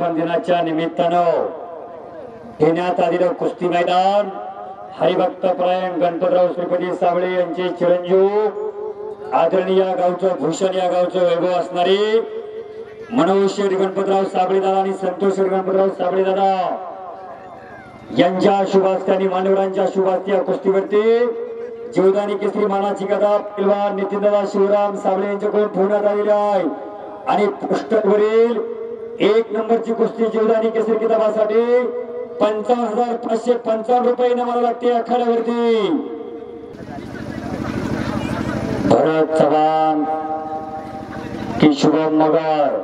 वर्धापन दिनाच्या निमित्तानं घेण्यात आलेलं कुस्ती मैदान हरिभक्त परायण गणपतराव श्रीपती साबळे यांचे चिरंजीव आदरणीय गावचं भूषण या गावचं वैभव असणारे मनोज शेठ गणपतराव साबळे दादा आणि संतोष शेठ गणपतराव साबळे दादा यांच्या शुभास्ते आणि मान्यवरांच्या शुभास्ते या कुस्तीवरती जीवदानी केसरी मानाची गदा पैलवान नितीनदादा शिवराम साबळे यांच्याकडून ठेवण्यात आलेली आहे आणि पोस्टरवरील 1 नंबरची कुस्ती जीवदानी केसरी किताबासाठी 55,555 रुपये नमाला लागते आखाड्यावरती। भरत चव्हाण की शुभम मगर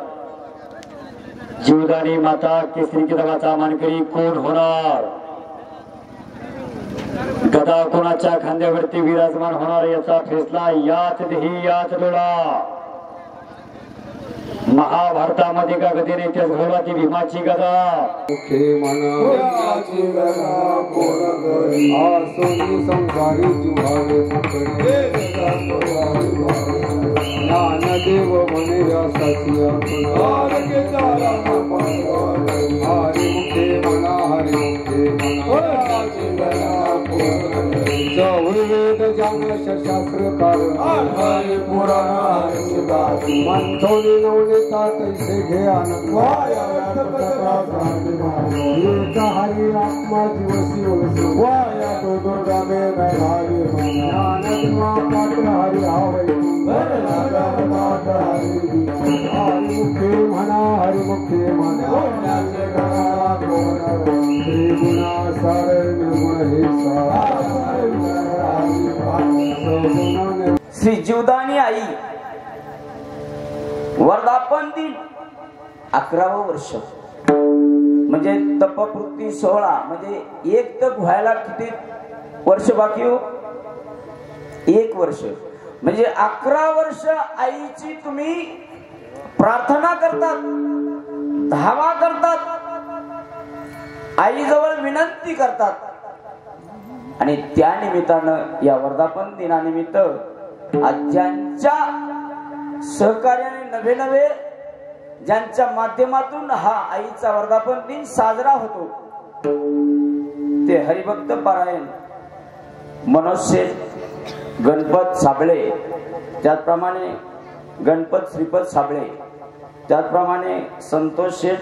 जीवदानी माता केसरी किताबाचा मानकरी कोण होणार, गदा कोणाच्या खांद्यावरती विराजमान होणार याचा फैसला याच देही याच डोळा। महाभारतामध्ये का गदेने इतिहास घडवला ती भीमाची गदा ज्ञानदेव म्हणे हरिमुखे म्हणा हरिमुखे वेद जान शास्त्रकार मंथोनी नवनीता तैसे घे आनंद हरी आत्मा दिवसी वाया तो दुर्गा में हरी ज्ञानत्मा पात्र हरी आवै हरिमुखे म्हणा हरिमुखे म्हणा त्रिगुणा सारे निर्गुण हे श्री जीवदानी आई वर्धापन दिन 11वं वर्ष म्हणजे तपपूर्ती 16 म्हणजे एक तप व्हायला किती वर्ष बाकी हो? 1 वर्ष म्हणजे 11 वर्ष आईची तुम्ही प्रार्थना करतात, धावा करतात, आईजवळ विनंती करतात आणि त्या निमित्तानं या वर्धापन दिनानिमित्त ज्यांच्या सहकार्याने नवे ज्यांच्या माध्यमातून हा आईचा वर्धापन दिन साजरा होतो ते हरिभक्त पारायण मनोज शेठ गणपत साबळे, त्याचप्रमाणे गणपत श्रीपत साबळे, त्याचप्रमाणे संतोष शेठ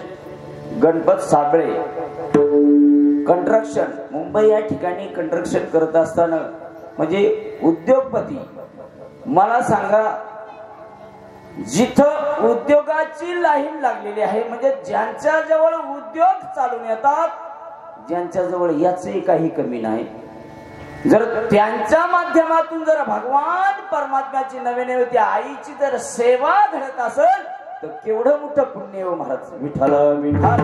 गणपत साबळे कंस्ट्रक्शन मुंबई या ठिकाणी कंस्ट्रक्शन करत असताना म्हणजे उद्योगपती मला सांगा जिथं उद्योगाची लाईन लागलेली आहे म्हणजे ज्यांच्या जवळ उद्योग चालून येतात ज्यांच्या जवळ याचे काही कमी नाही, जर त्यांच्या माध्यमातून जर भगवान परमात्म्याची नवे त्या आईची जर सेवा घडत असेल तर केवढं मोठं पुण्य हो महाराज। विठ्ठल विठ्ठल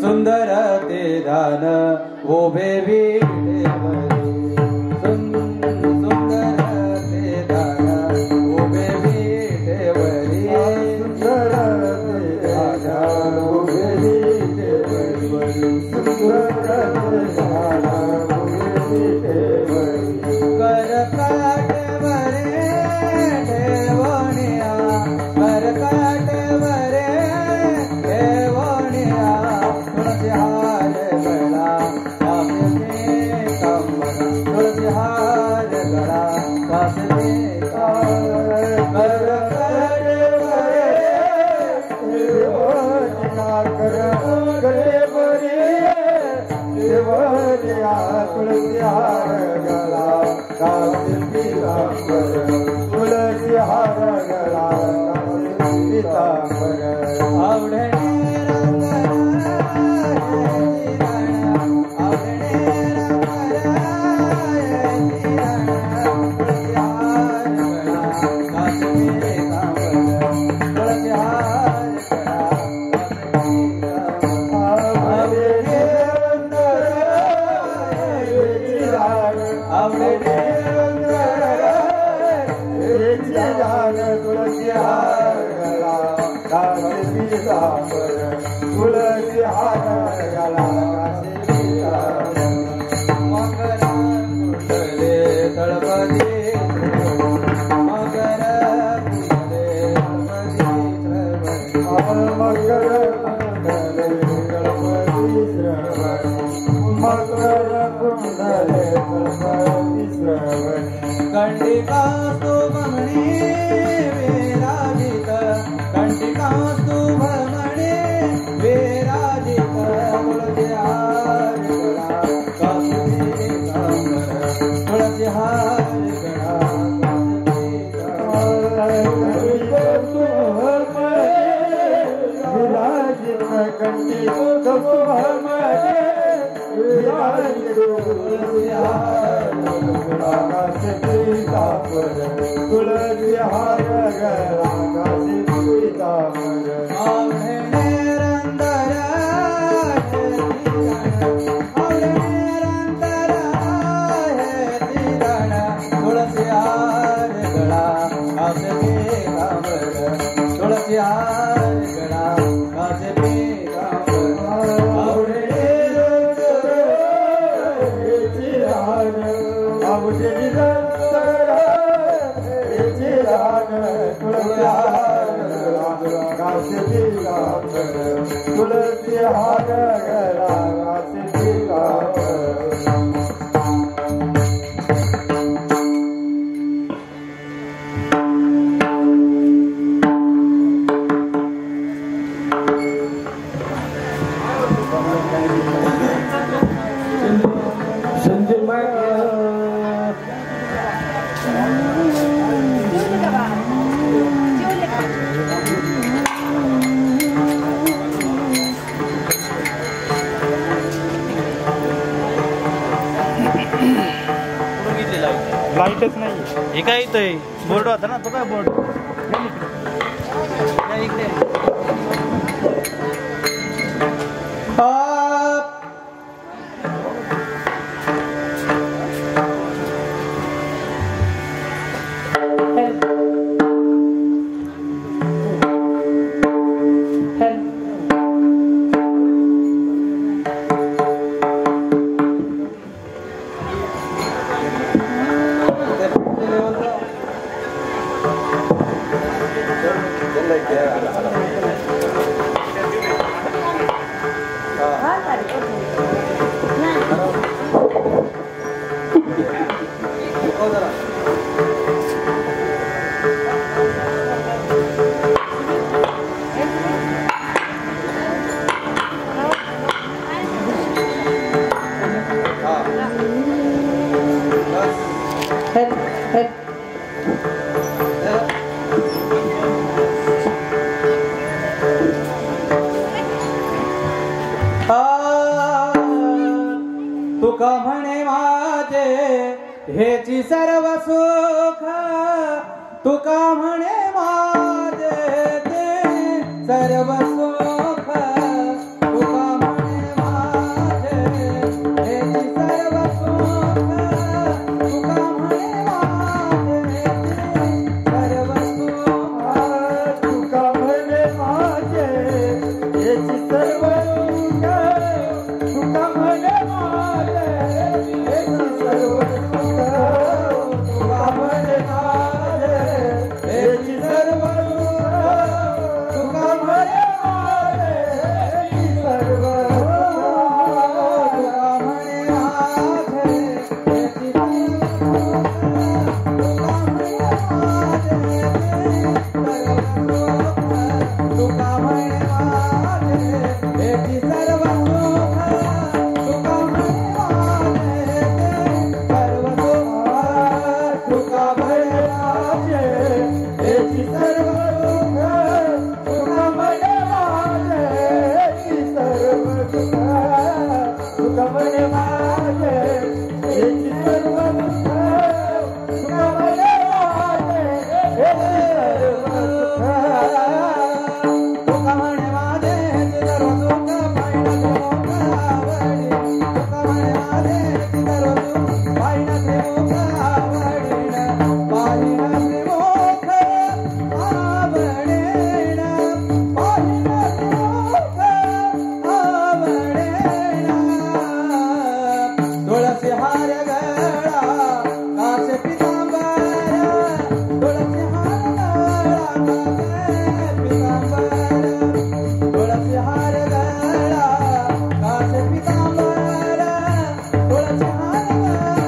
सुंदर ते दान उभे विटेवरी सुंदर ते दान उभे विटेवरी सुंदर ते दान उभे विटेवरी सुंदर ते दान उभे विटेवरी कर काटवरे ठेवणिया कर काटवरे ठेवणिया तुळसी हार गळा वासने कंबर तुळसी हार गळा वासने कर काटवरे ठेवणिया कर काटवरे ठेवणिया तुळसी हार गळा वासने कंबर तुळसी हार गळा वासने कंबर आवडे तुळसी हार गळा काशी तुळसी हार गळा मकर कुंडले तळपदी मकर कुंडले मकर कुंडले तळपदी मकर कुंडले तळपदी कंडिकास्तु भमणे विराजित कंडिकास्तु भमणे विराजित तुळसी हार गळा काशी कांबर तुळसी हार गळा कंडिकास्तु भमणे विराजित कंडिकास्तु भमणे विराजित तुळसी हार तुळसी हार गळा काशी पीतांबर आवडे निरंतर तुळसी हार गळा काशी पीतांबर तुळसी हार गळा काशी पीतांबर आवडे आवडे निरंतर तुळसी हार गळा काशी पीतांबर तुळसी हार गळा काशी पीतांबर लाईटच नाही हे काय येतंय बोर्ड होता ना तो काय बोर्ड इकडे Help. तुका म्हणे माझे हेची सर्व सुख तुका म्हणे माझे ते सर्व सुख तुका म्हणे माझे हेची सर्व सुख तुका म्हणे माझे ते सर्व सुख तुका म्हणे माझे याची सर्व सुख तुका म्हणे माझे याची सर्व सुख तुका म्हणे माझे याची सर्व सुख तुका म्हणे माझे याची सर्व तुका म्हणे माझे हेची तुका म्हणे माझे हेची सर्व सुख तुका म्हणे माझे सर्व सुख तुका म्हणे माझे याची सर्व सुख तुका म्हणे माझे याची सर्व सुख तुका म्हणे माझे याची सर्व सुख तुका म्हणे माझे याची सर्व सुख तुका म्हणे माझे हेची सर्व सुख पाहिना त्रिमुख आवडी तुका म्हणे माझे हेची सर्व सुख पाहिना त्रिमुख आवडीन पाहिना त्रिमुख आवडेन पाहिना त्रिमुख आवडेन तुळसी हार गळा काश पितांबर तुळसी हार गळा काश पितांबर तुळसी हार गळा काश पितांबर तुळसी हार गळा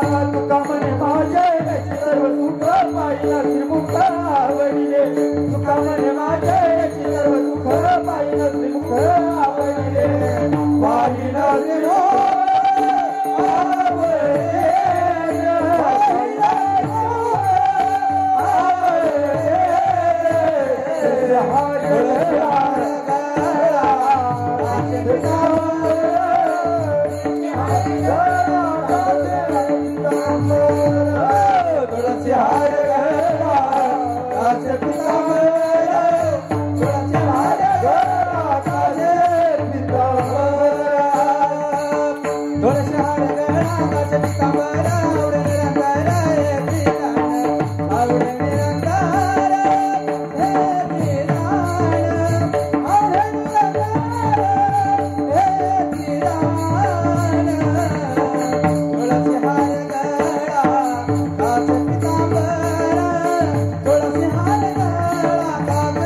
काश पितांबर तुका म्हणे माझे याची सर्व सुख पाहिला त्रिमुख आवडिले तुका म्हणे माझे याची सर्व सुख पाहिला त्रिमुख आवडिले पाहिला तुळसी हार गळा काश पितांबर तुळसी हार गळा काश पितांबर तुळसी हार गळा काश पितांबर आवडे निरंतर हे पिराण आवडे निरंतर हे पिराण आवडे निरंतर हे पिराण तुळसी हार गळा काश पितांबर तुळसी हार गळा काश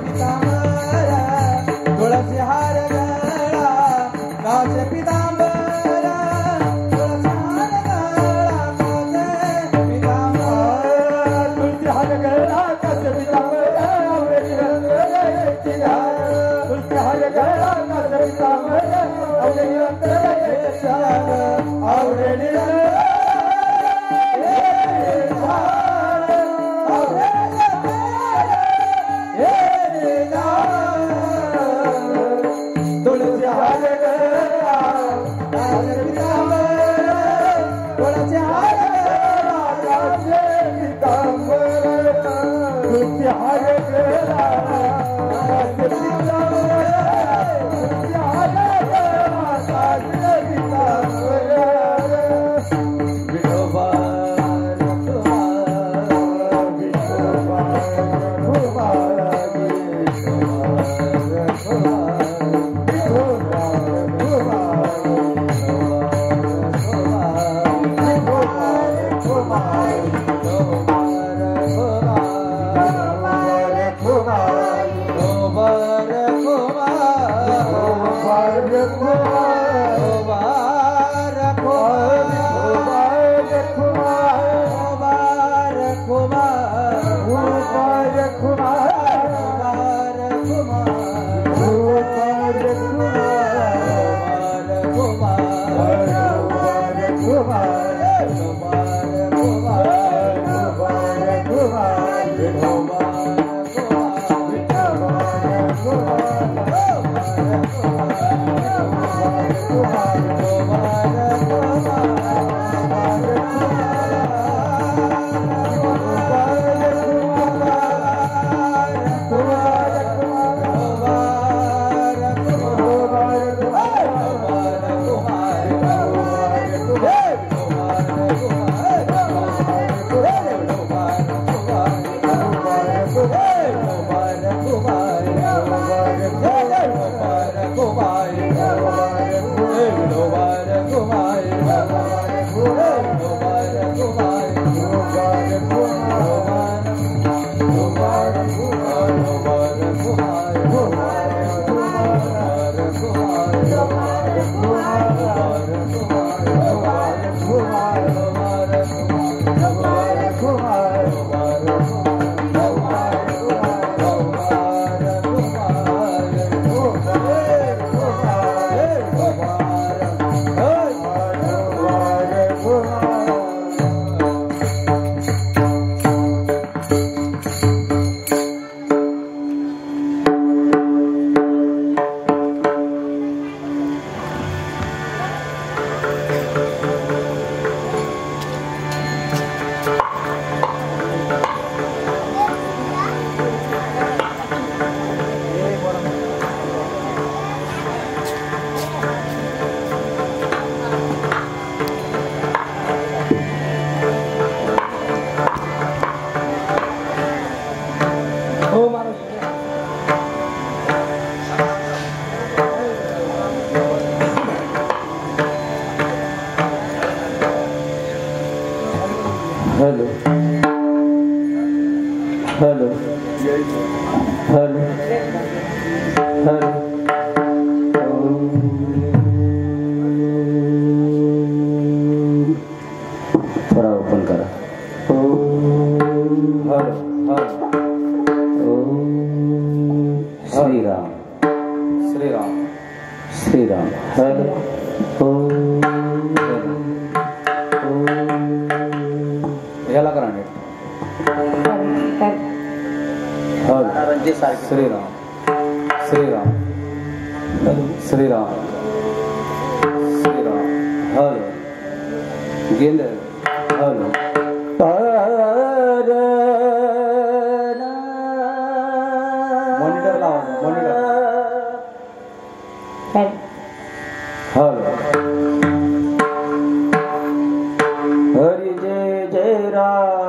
पितांबर तुळसी हार गळा काश पितांबर तुळसी हार गळा Hare Jai Jai Ram.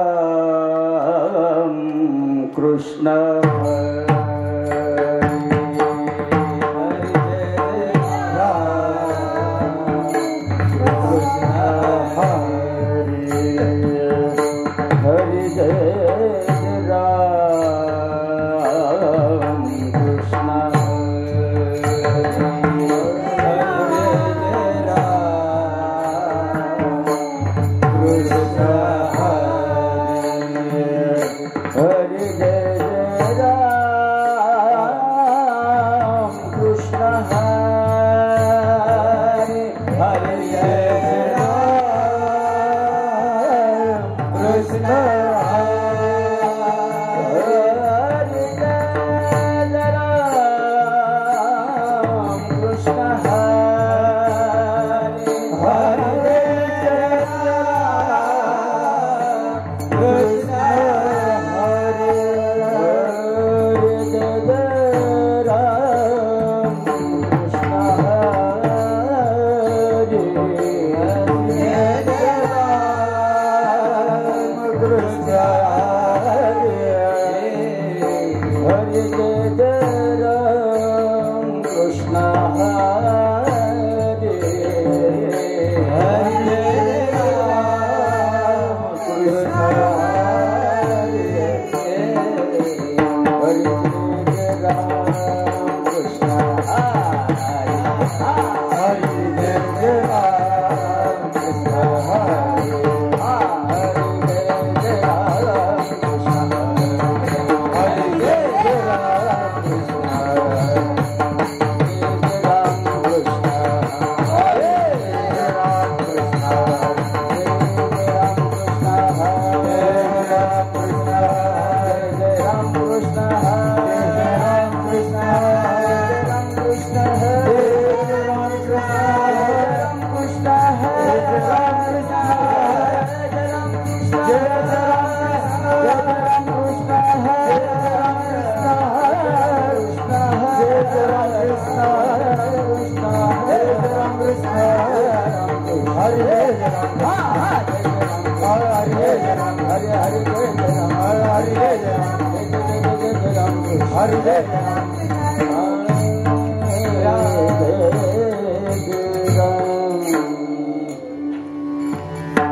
जय राम हा हा जय जय राम हरे जय राम हरे हरे जय जय राम हरे जय राम जय जय राम हरे जय राम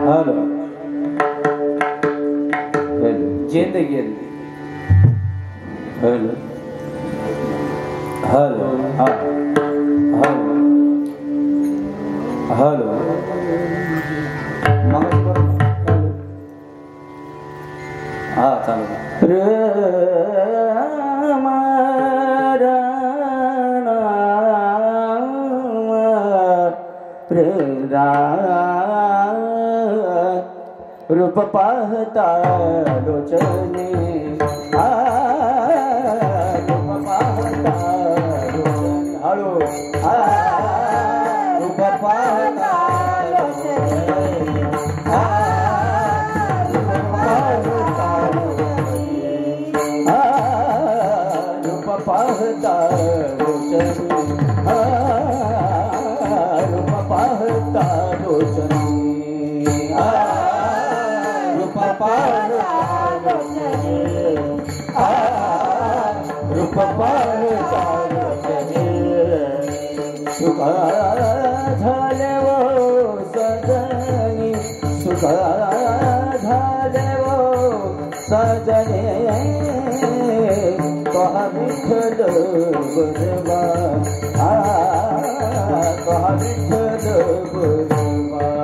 हेलो जिंदगी हेलो हेलो हाँ हेलो हेलो हाँ चालू रूप पाहता लोचने रूप पाहता लोचने हळू रूप पाहता लोचने रूप पाहता रूप पाहता लोचने रूप पाहता लोचने रूप पाहता सुखा झाले वो सजनी सुखा झाले वो सजने कहा विठ्ठल बरवा कहा विठ्ठल बरवा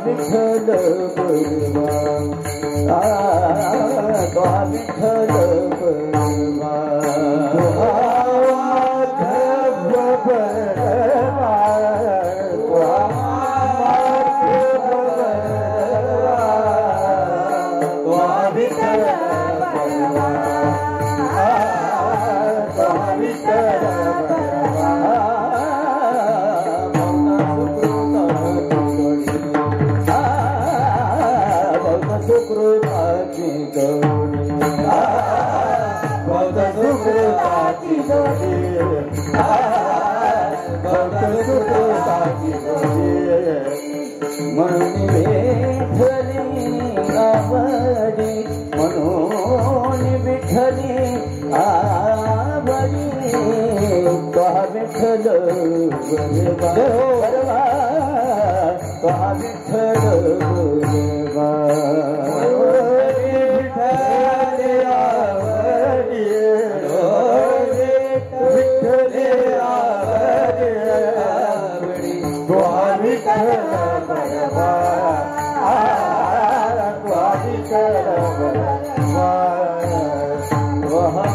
विठ्ठल बरवा विठ्ठल बरवा म्हणून विठ्ठली आवडी म्हणून विठ्ठली आवडी कहा विठ्ठल बरवा कहा विठ्ठल बरवा विठ्ठली आवडी विठ्ठली आवडी कहा विठ्ठल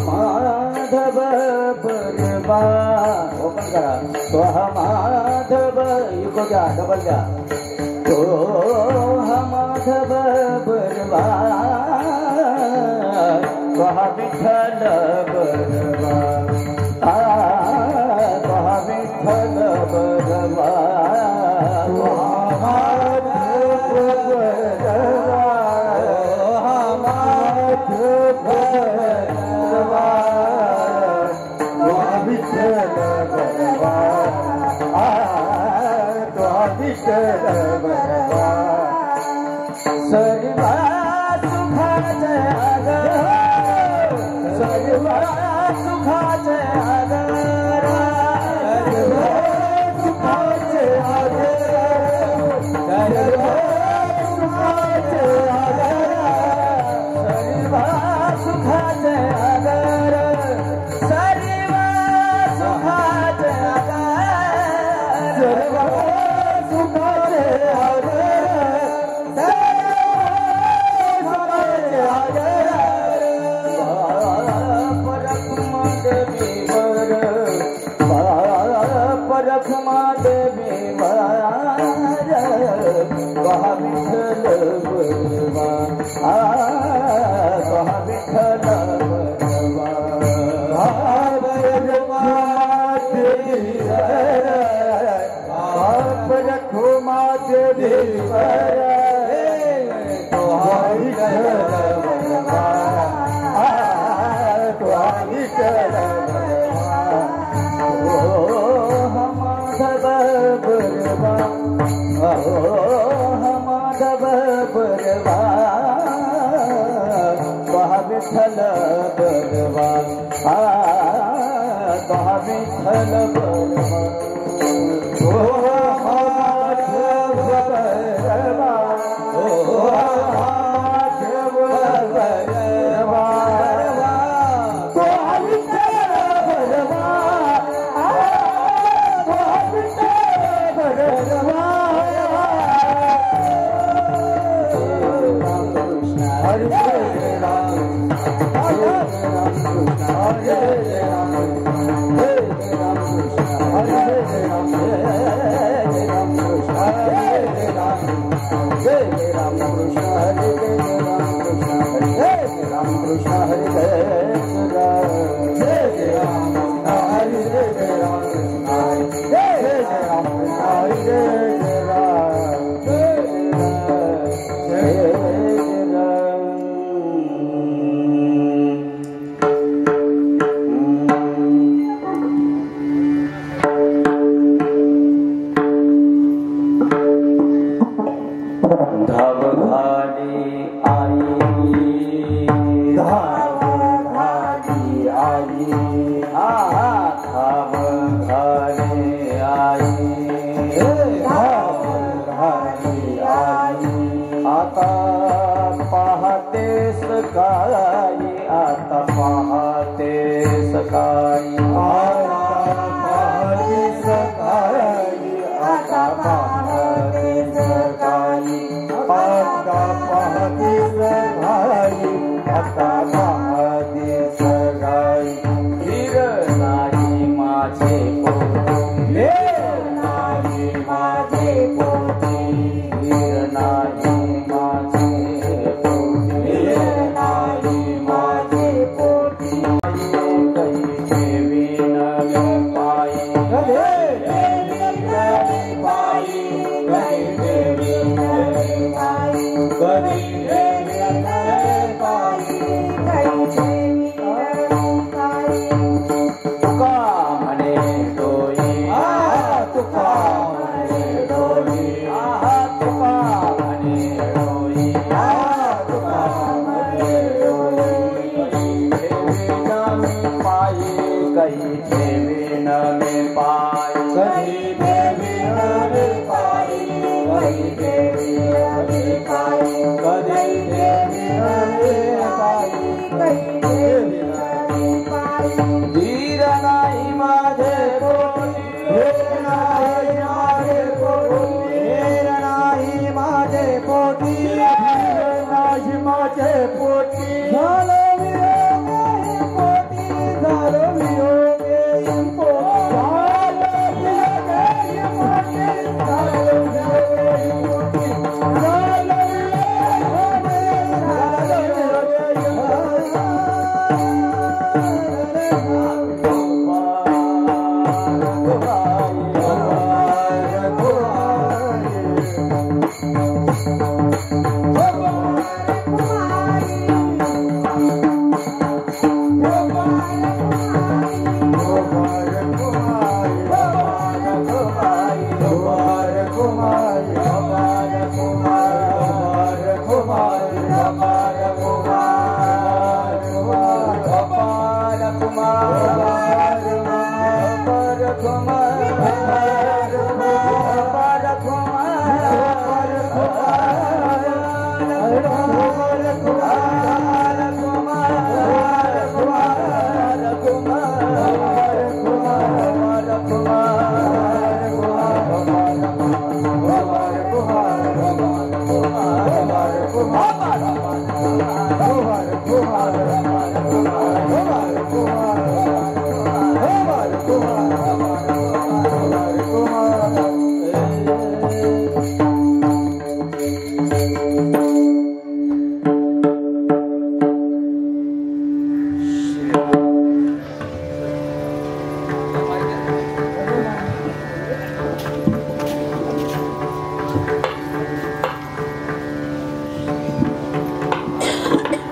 माधव बरवा ओपन करा तो माधव इको घ्या डबल घ्या तो माधव बरवा तो विठ्ठल बरवा तो विठ्ठल बरवा सर्वा सुखाचे आगर सर्वा सुखाचे आगर सर्वा सुखाचे आगर सर्वा सुखाचे आगर सर्वा सुखाचे आगर सर्वा सुखाचे आगर सर्वा सुखाचे आगर विठ्ठल बरवा विठ्ठल बरवा रखुमा देवी माधव बरवा विठ्ठल बरवा विठ्ठल बरवा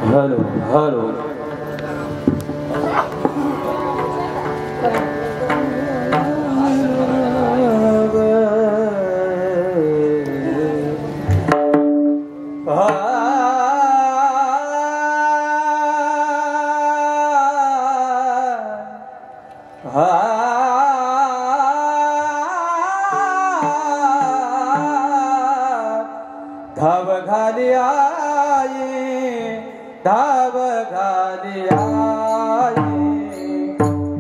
हॅलो हॅलो धाव घाली आई धाव घाली आई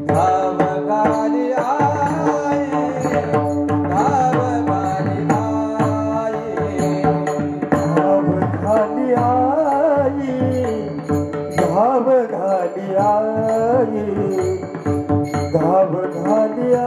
धाव घाली आई धाव घाली आई धाव घाली आई धाव घाली आई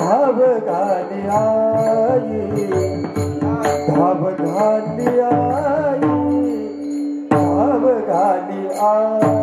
धाव घाली आई धाव घाली आई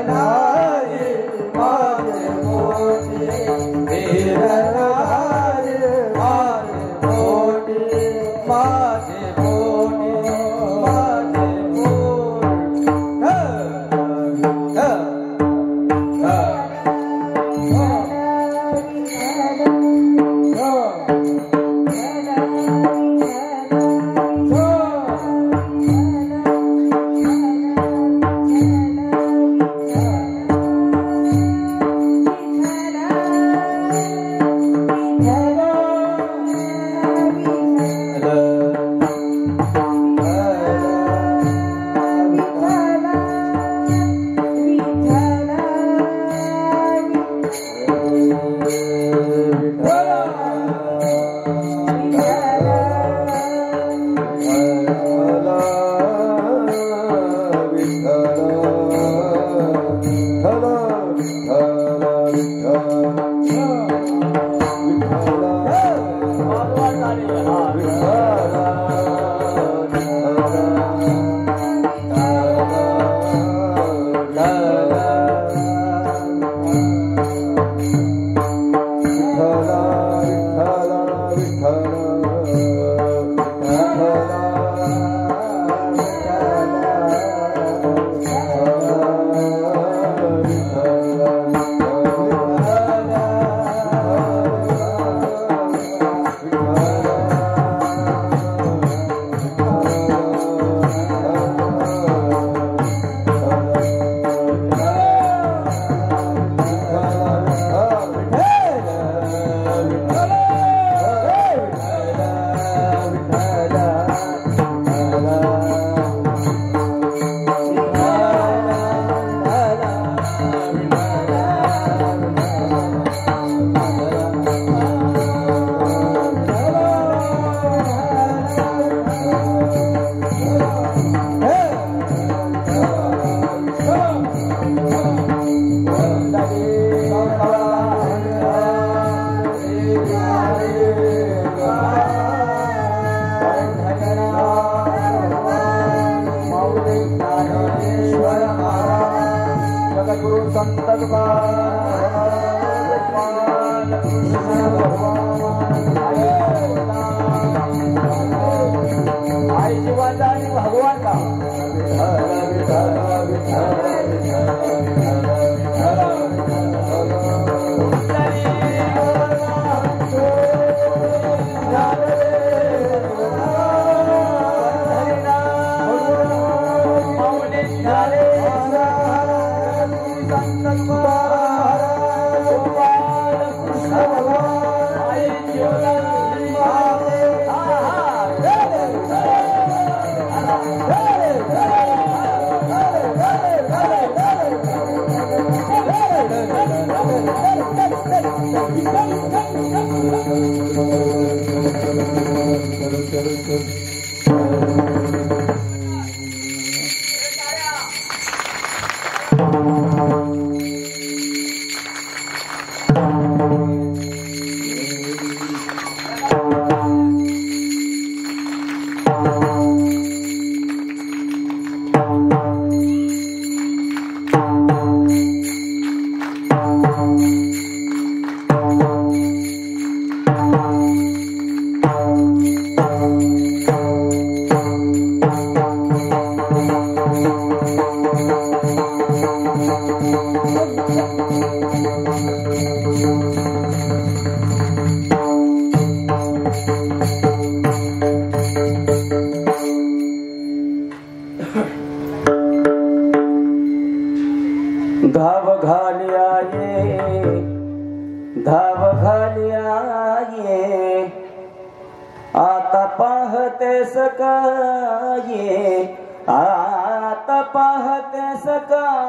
नाही माझे मोठी वीर नाही माझे मोठी माझे मोठी माझे धाव घालिया ये आता पाहते सकाये आता पाहते सकाये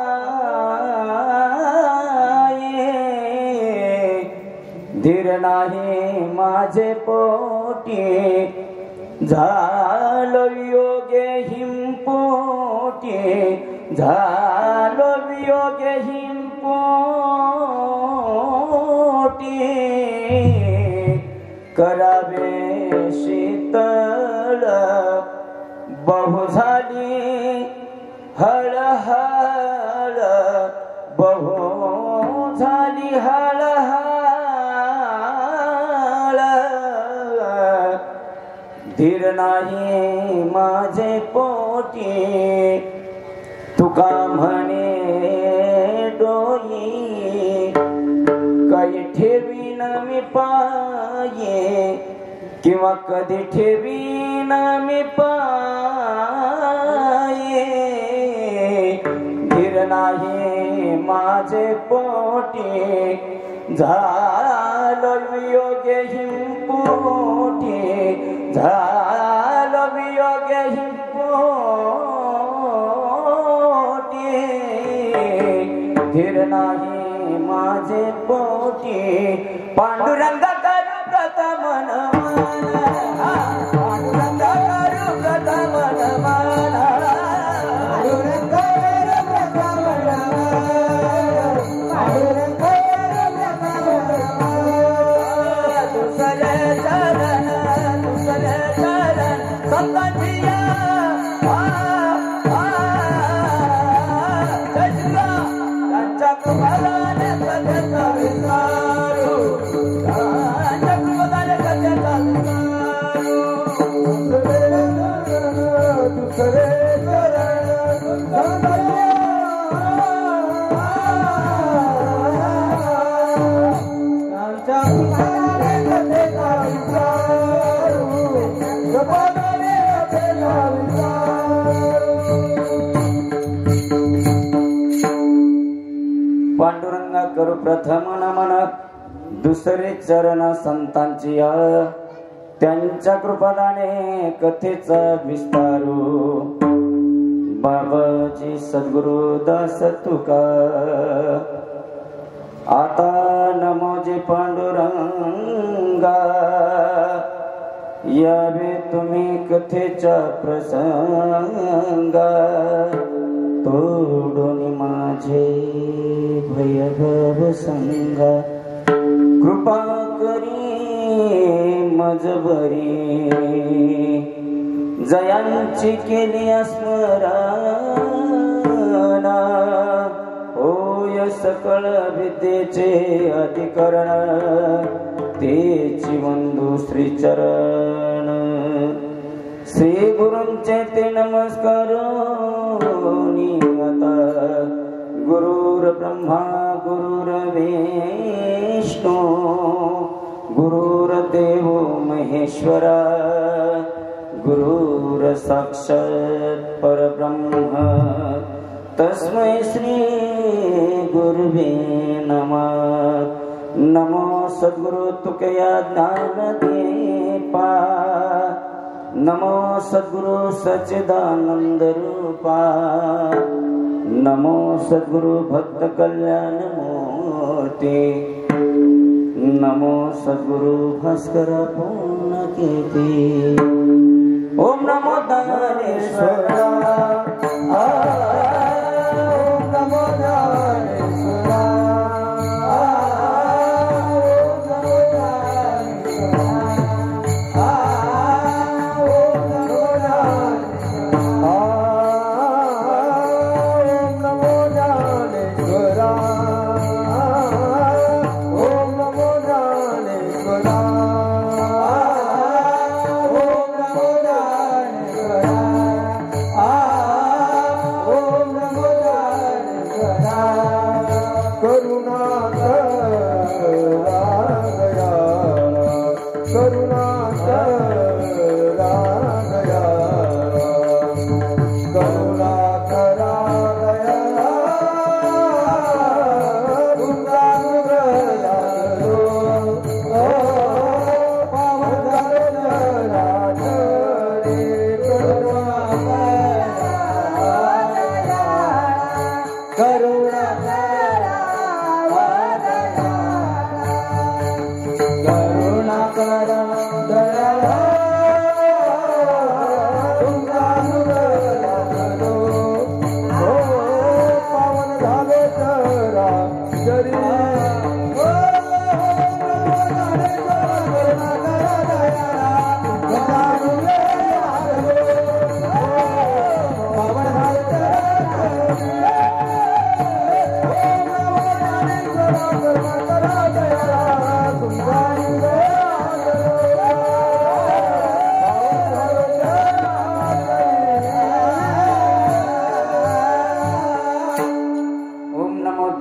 धीर नाही माझे पोटी झालो योगे हिंपोटी झालो वियोगे हिंपोटी करावे शीतळ बहु झाली हळहळ बहो झाली हळहळ धीर नाही माझे पोटी तुका म्हणे डोई काही ठेवीन मी पाये किंवा कधी ठेवीन मी पाये धीर नाही माझे पोटी झालं वियोगे हिंपोटी झालं वियोगे हिंपोटी धीर नाही माझे पोटी पांडुरंग करू प्रथम नमन पांडुरंग करू प्रथम नमन पांडुरंग करू प्रथम नमन पांडुरंग करू प्रथम नमन दुसरे चरण संतांचिया त्यांच्या कृपाने कथेचा विस्तारू त्यांच्या कृपाने कथेचा विस्तारू दुसरे पांडुरंगा करू प्रथम नमन दुसरे चरण संतांची त्यांच्या कृपादाने कथेचा विस्तारू बाबाजी सद्गुरु दास तुका आता नमोजे पांडुरंगा यावे तुम्ही कथेच्या प्रसंगा तोडून माझे भयभव संगा कृपा करी मजबरी जयांची केली स्मरण होय सकळ विद्येचे अधिकरण तेची बंधू श्रीचरण श्री गुरूंचे ते नमस्कार आता गुरुर ब्रह्मा गुरुर विष्णू गुरुर्देव महेश्वरा गुरुर साक्षात् परब्रह्म तस्मै श्री गुरुवे नमः नमो सद्गुरु तुकया ज्ञान दीपा नमो सद्गुरु सच्चिदानंद रूपा नमो सद्गुरु भक्त कल्याण मूर्ति नमो सद्गुरु भास्कर पूर्ण कीर्ति ओम नमो दानेश्वरा ओम नमो दानेश्वरा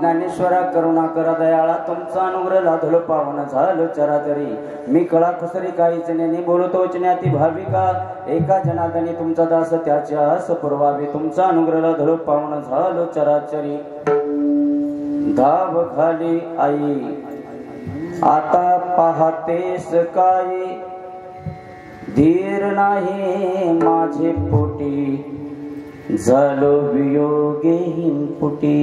ज्ञानेश्वरा करुणा करा दयाळा तुमचा अनुग्रह लाधलो पावन झालो चराचरी मी कळा कुसरी काहीच नेने बोलतो ज्ञाती भाविका एका जनार्दनी तुमचा दास त्याच्या आस पुरवावे तुमचा अनुग्रह लाधलो पावन झालो चराचरी धाव खाली आई आता पाहतेस काय धीर नाही माझे पोटी झालो वियोगे हिंपुटी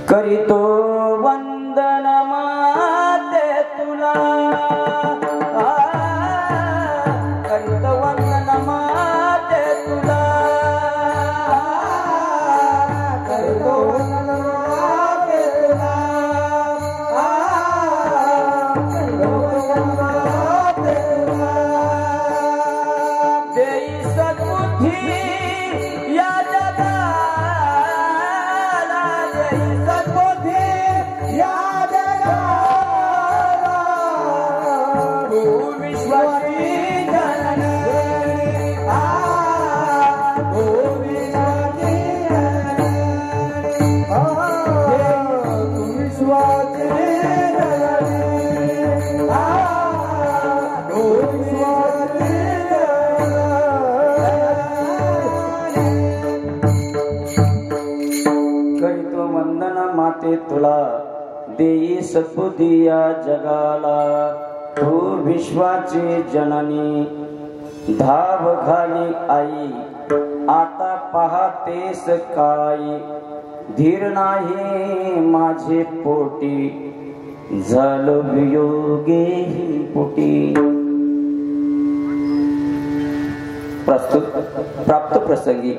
करीतो वंदन माते तुला करीतो वंदन माते तुला करीतो वंदन माते तुला करीतो वंदन माते तुला देई सद्बुद्धी या जगाला देई सद्बुद्धी या जगाला तू विश्वाची जननी तू विश्वाची जननी तू विश्वाची जननी तू विश्वाची करीतो वंदन माते तुला देई सद्बुद्धी या जगाला तू विश्वाची जननी धाव घाली आई आता पाहतेस काय धीर नाही माझे पोटी झालो वियोगे हिंपुटी प्रस्तुत प्राप्त प्रसंगी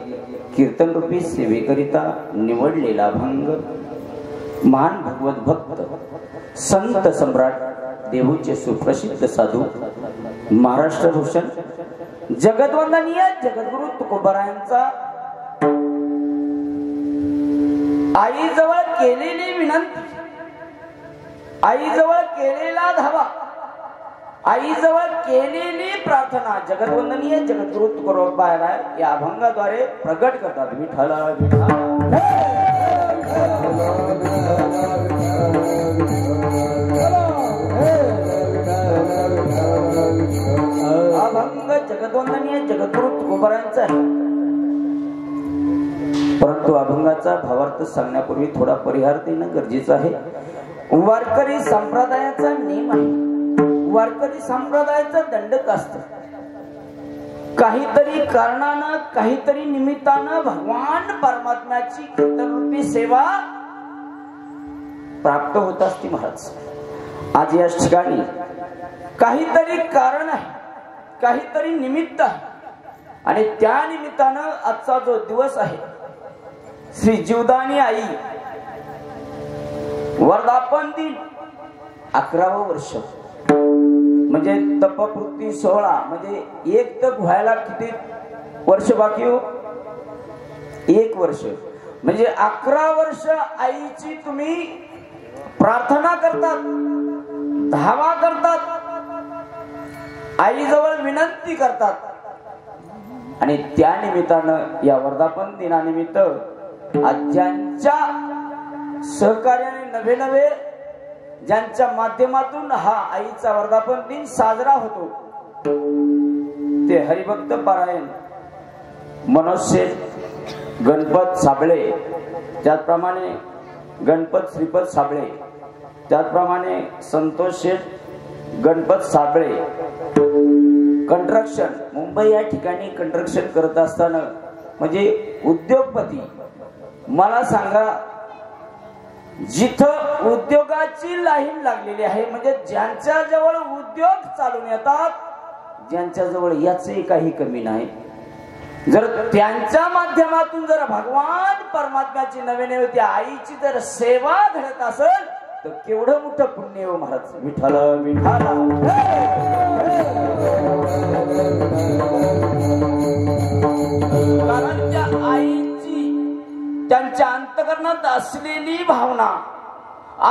कीर्तन रूपी सेवेकरिता निवडलेला भंग महान भगवत भक्त संत सम्राट देहूचे सुप्रसिद्ध साधू महाराष्ट्र भूषण जगदवंदनीय जगद्गुरु तुकोबारायांचा आईजवळ केलेली विनंती आईजवळ केलेला धावा आईजवळ केलेली प्रार्थना जगदवंदनीय जगद्गुरु तुकोबाराय या अभंगाद्वारे प्रगट करतात विठ्ठल अभंग जगदवंदनीय जगद्गुरु तुकोबारायांचा आहे परंतु अभंगाचा भावार्थ सांगण्यापूर्वी थोडा परिहार देणं गरजेचं आहे वारकरी संप्रदायाचा नियम आहे वारकरी संप्रदायाचं दंडक असतं काहीतरी कारणानं काहीतरी निमित्तानं भगवान परमात्म्याची कीर्तनरूपी सेवा प्राप्त होत असते महाराज आज या ठिकाणी काहीतरी कारण आहे काहीतरी निमित्त आहे आणि त्या निमित्तानं आजचा जो दिवस आहे श्री जीवदानी आई वर्धापन दिन 11वं वर्ष म्हणजे तपपूर्ती 16 म्हणजे एक तप व्हायला किती वर्ष बाकी हो 1 वर्ष म्हणजे 11 वर्ष आईची तुम्ही प्रार्थना करतात धावा करतात आईजवळ विनंती करतात आणि त्या निमित्तानं या वर्धापन दिनानिमित्त ज्यांच्या सहकार्याने नवे नवे ज्यांच्या माध्यमातून हा आईचा वर्धापन दिन साजरा होतो ते हरिभक्त पारायण मनोज शेठ गणपत साबळे त्याचप्रमाणे गणपत श्रीपद साबळे त्याचप्रमाणे संतोष शेठ गणपत साबळे कंस्ट्रक्शन मुंबई या ठिकाणी कंस्ट्रक्शन करत असताना म्हणजे उद्योगपती मला सांगा जिथं उद्योगाची लाईन लागलेली आहे म्हणजे ज्यांच्या जवळ उद्योग चालून येतात ज्यांच्या जवळ याचे काही कमी नाही जर त्यांच्या माध्यमातून जर भगवान परमात्म्याची नवे नवे त्या आईची जर सेवा घडत असेल तर केवढं मोठं पुण्य हो महाराज विठ्ठल विठ्ठल कारण त्या आईची त्यांच्या अंतःकरणात असलेली भावना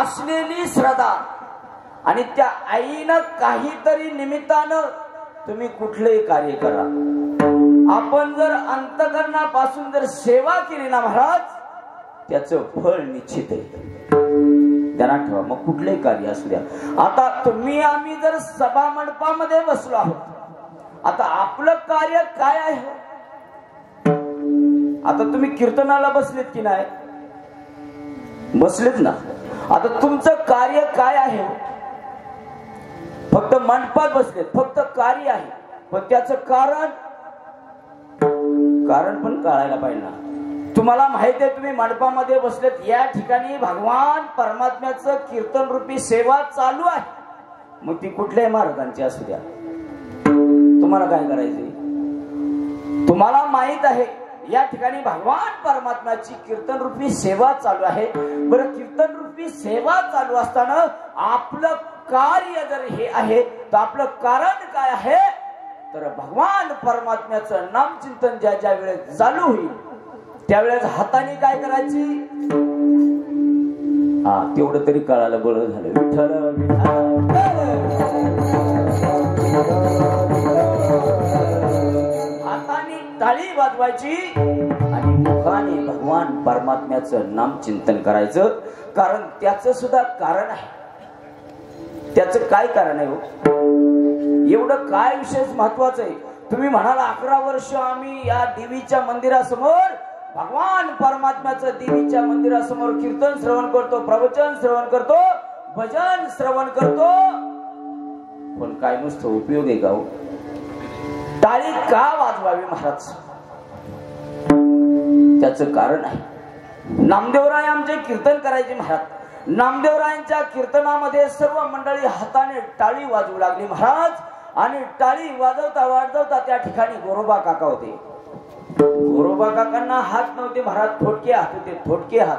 असलेली श्रद्धा आणि त्या आईनं काहीतरी निमित्तानं तुम्ही कुठलेही कार्य करा आपण जर अंतःकरणापासून जर सेवा केली ना महाराज त्याचं फळ निश्चित आहे. ध्यानात ठेवा. मग कुठलंही कार्य असू द्या. आता तुम्ही आम्ही जर सभा मंडपामध्ये बसलो आहोत, आता आपलं कार्य काय आहे? आता तुम्ही कीर्तनाला बसलेत की नाही? बसलेत ना. आता तुमचं कार्य काय आहे? फक्त मंडपात बसलेत, फक्त कार्य आहे, पण त्याचं कारण पण कळायला पाहिजे ना. तुम्हाला माहिती आहे तुम्ही मंडपामध्ये बसलेत, या ठिकाणी भगवान परमात्म्याचं कीर्तन रूपी सेवा चालू आहे. मग ती कुठल्याही महाराजांची असू द्या, तुम्हाला काय करायचंय? तुम्हाला माहित आहे या ठिकाणी भगवान परमात्म्याची कीर्तन रूपी सेवा चालू आहे. बरं, कीर्तन रूपी सेवा चालू असताना आपलं कार्य जर हे आहे तर आपलं कारण काय आहे? तर भगवान परमात्म्याचं नामचिंतन ज्या वेळेस चालू होईल त्यावेळेस हाताने काय करायची? तेवढं तरी कळायला बरं झालं. विठ्ठल हाताने टाळी वाजवायची आणि मुखाने भगवान परमात्म्याचं नामचिंतन करायचं. कारण त्याचं सुद्धा कारण आहे. त्याचं काय कारण आहे? एवढं काय विशेष महत्वाचं आहे? तुम्ही म्हणाल 11 वर्ष आम्ही या देवीच्या मंदिरासमोर भगवान परमात्म्याचं देवीच्या मंदिरासमोर कीर्तन श्रवण करतो, प्रवचन श्रवण करतो, भजन श्रवण करतो, पण काय नुसतं उपयोग आहे का? टाळी का वाजवावी महाराज? त्याचं कारण आहे. नामदेवराय आमचे कीर्तन करायचे महाराज. नामदेवरायांच्या कीर्तनामध्ये सर्व मंडळी हाताने टाळी वाजवू लागली महाराज. आणि टाळी वाजवता वाजवता त्या ठिकाणी गोरोबा काका होते. गोरोबा काकांना हात नव्हते महाराज, थोडके हात होते, थोडके हात.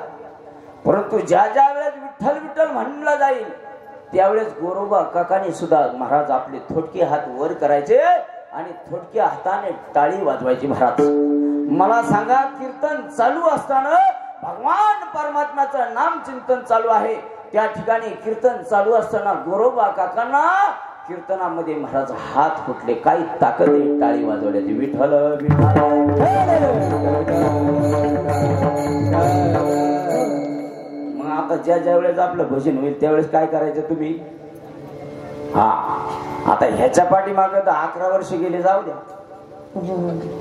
परंतु ज्या वेळेस विठ्ठल विठ्ठल म्हणला जाईल त्यावेळेस गोरोबा काकाने सुद्धा महाराज आपले थोडके हात वर करायचे आणि थोडक्या हाताने टाळी वाजवायची महाराज. मला सांगा, कीर्तन चालू असताना भगवान परमात्म्याचं नाम चिंतन चालू आहे, त्या ठिकाणी कीर्तन चालू असताना गोरोबा काकांना कीर्तनामध्ये महाराज हात फुटले. काही ताकद आहे टाळी वाजवण्याची. विठ्ठल मग आता ज्या वेळेस आपलं भजन होईल त्यावेळेस काय करायचं तुम्ही? आता ह्याच्या पाठीमाग 11 वर्ष गेले जाऊ द्या,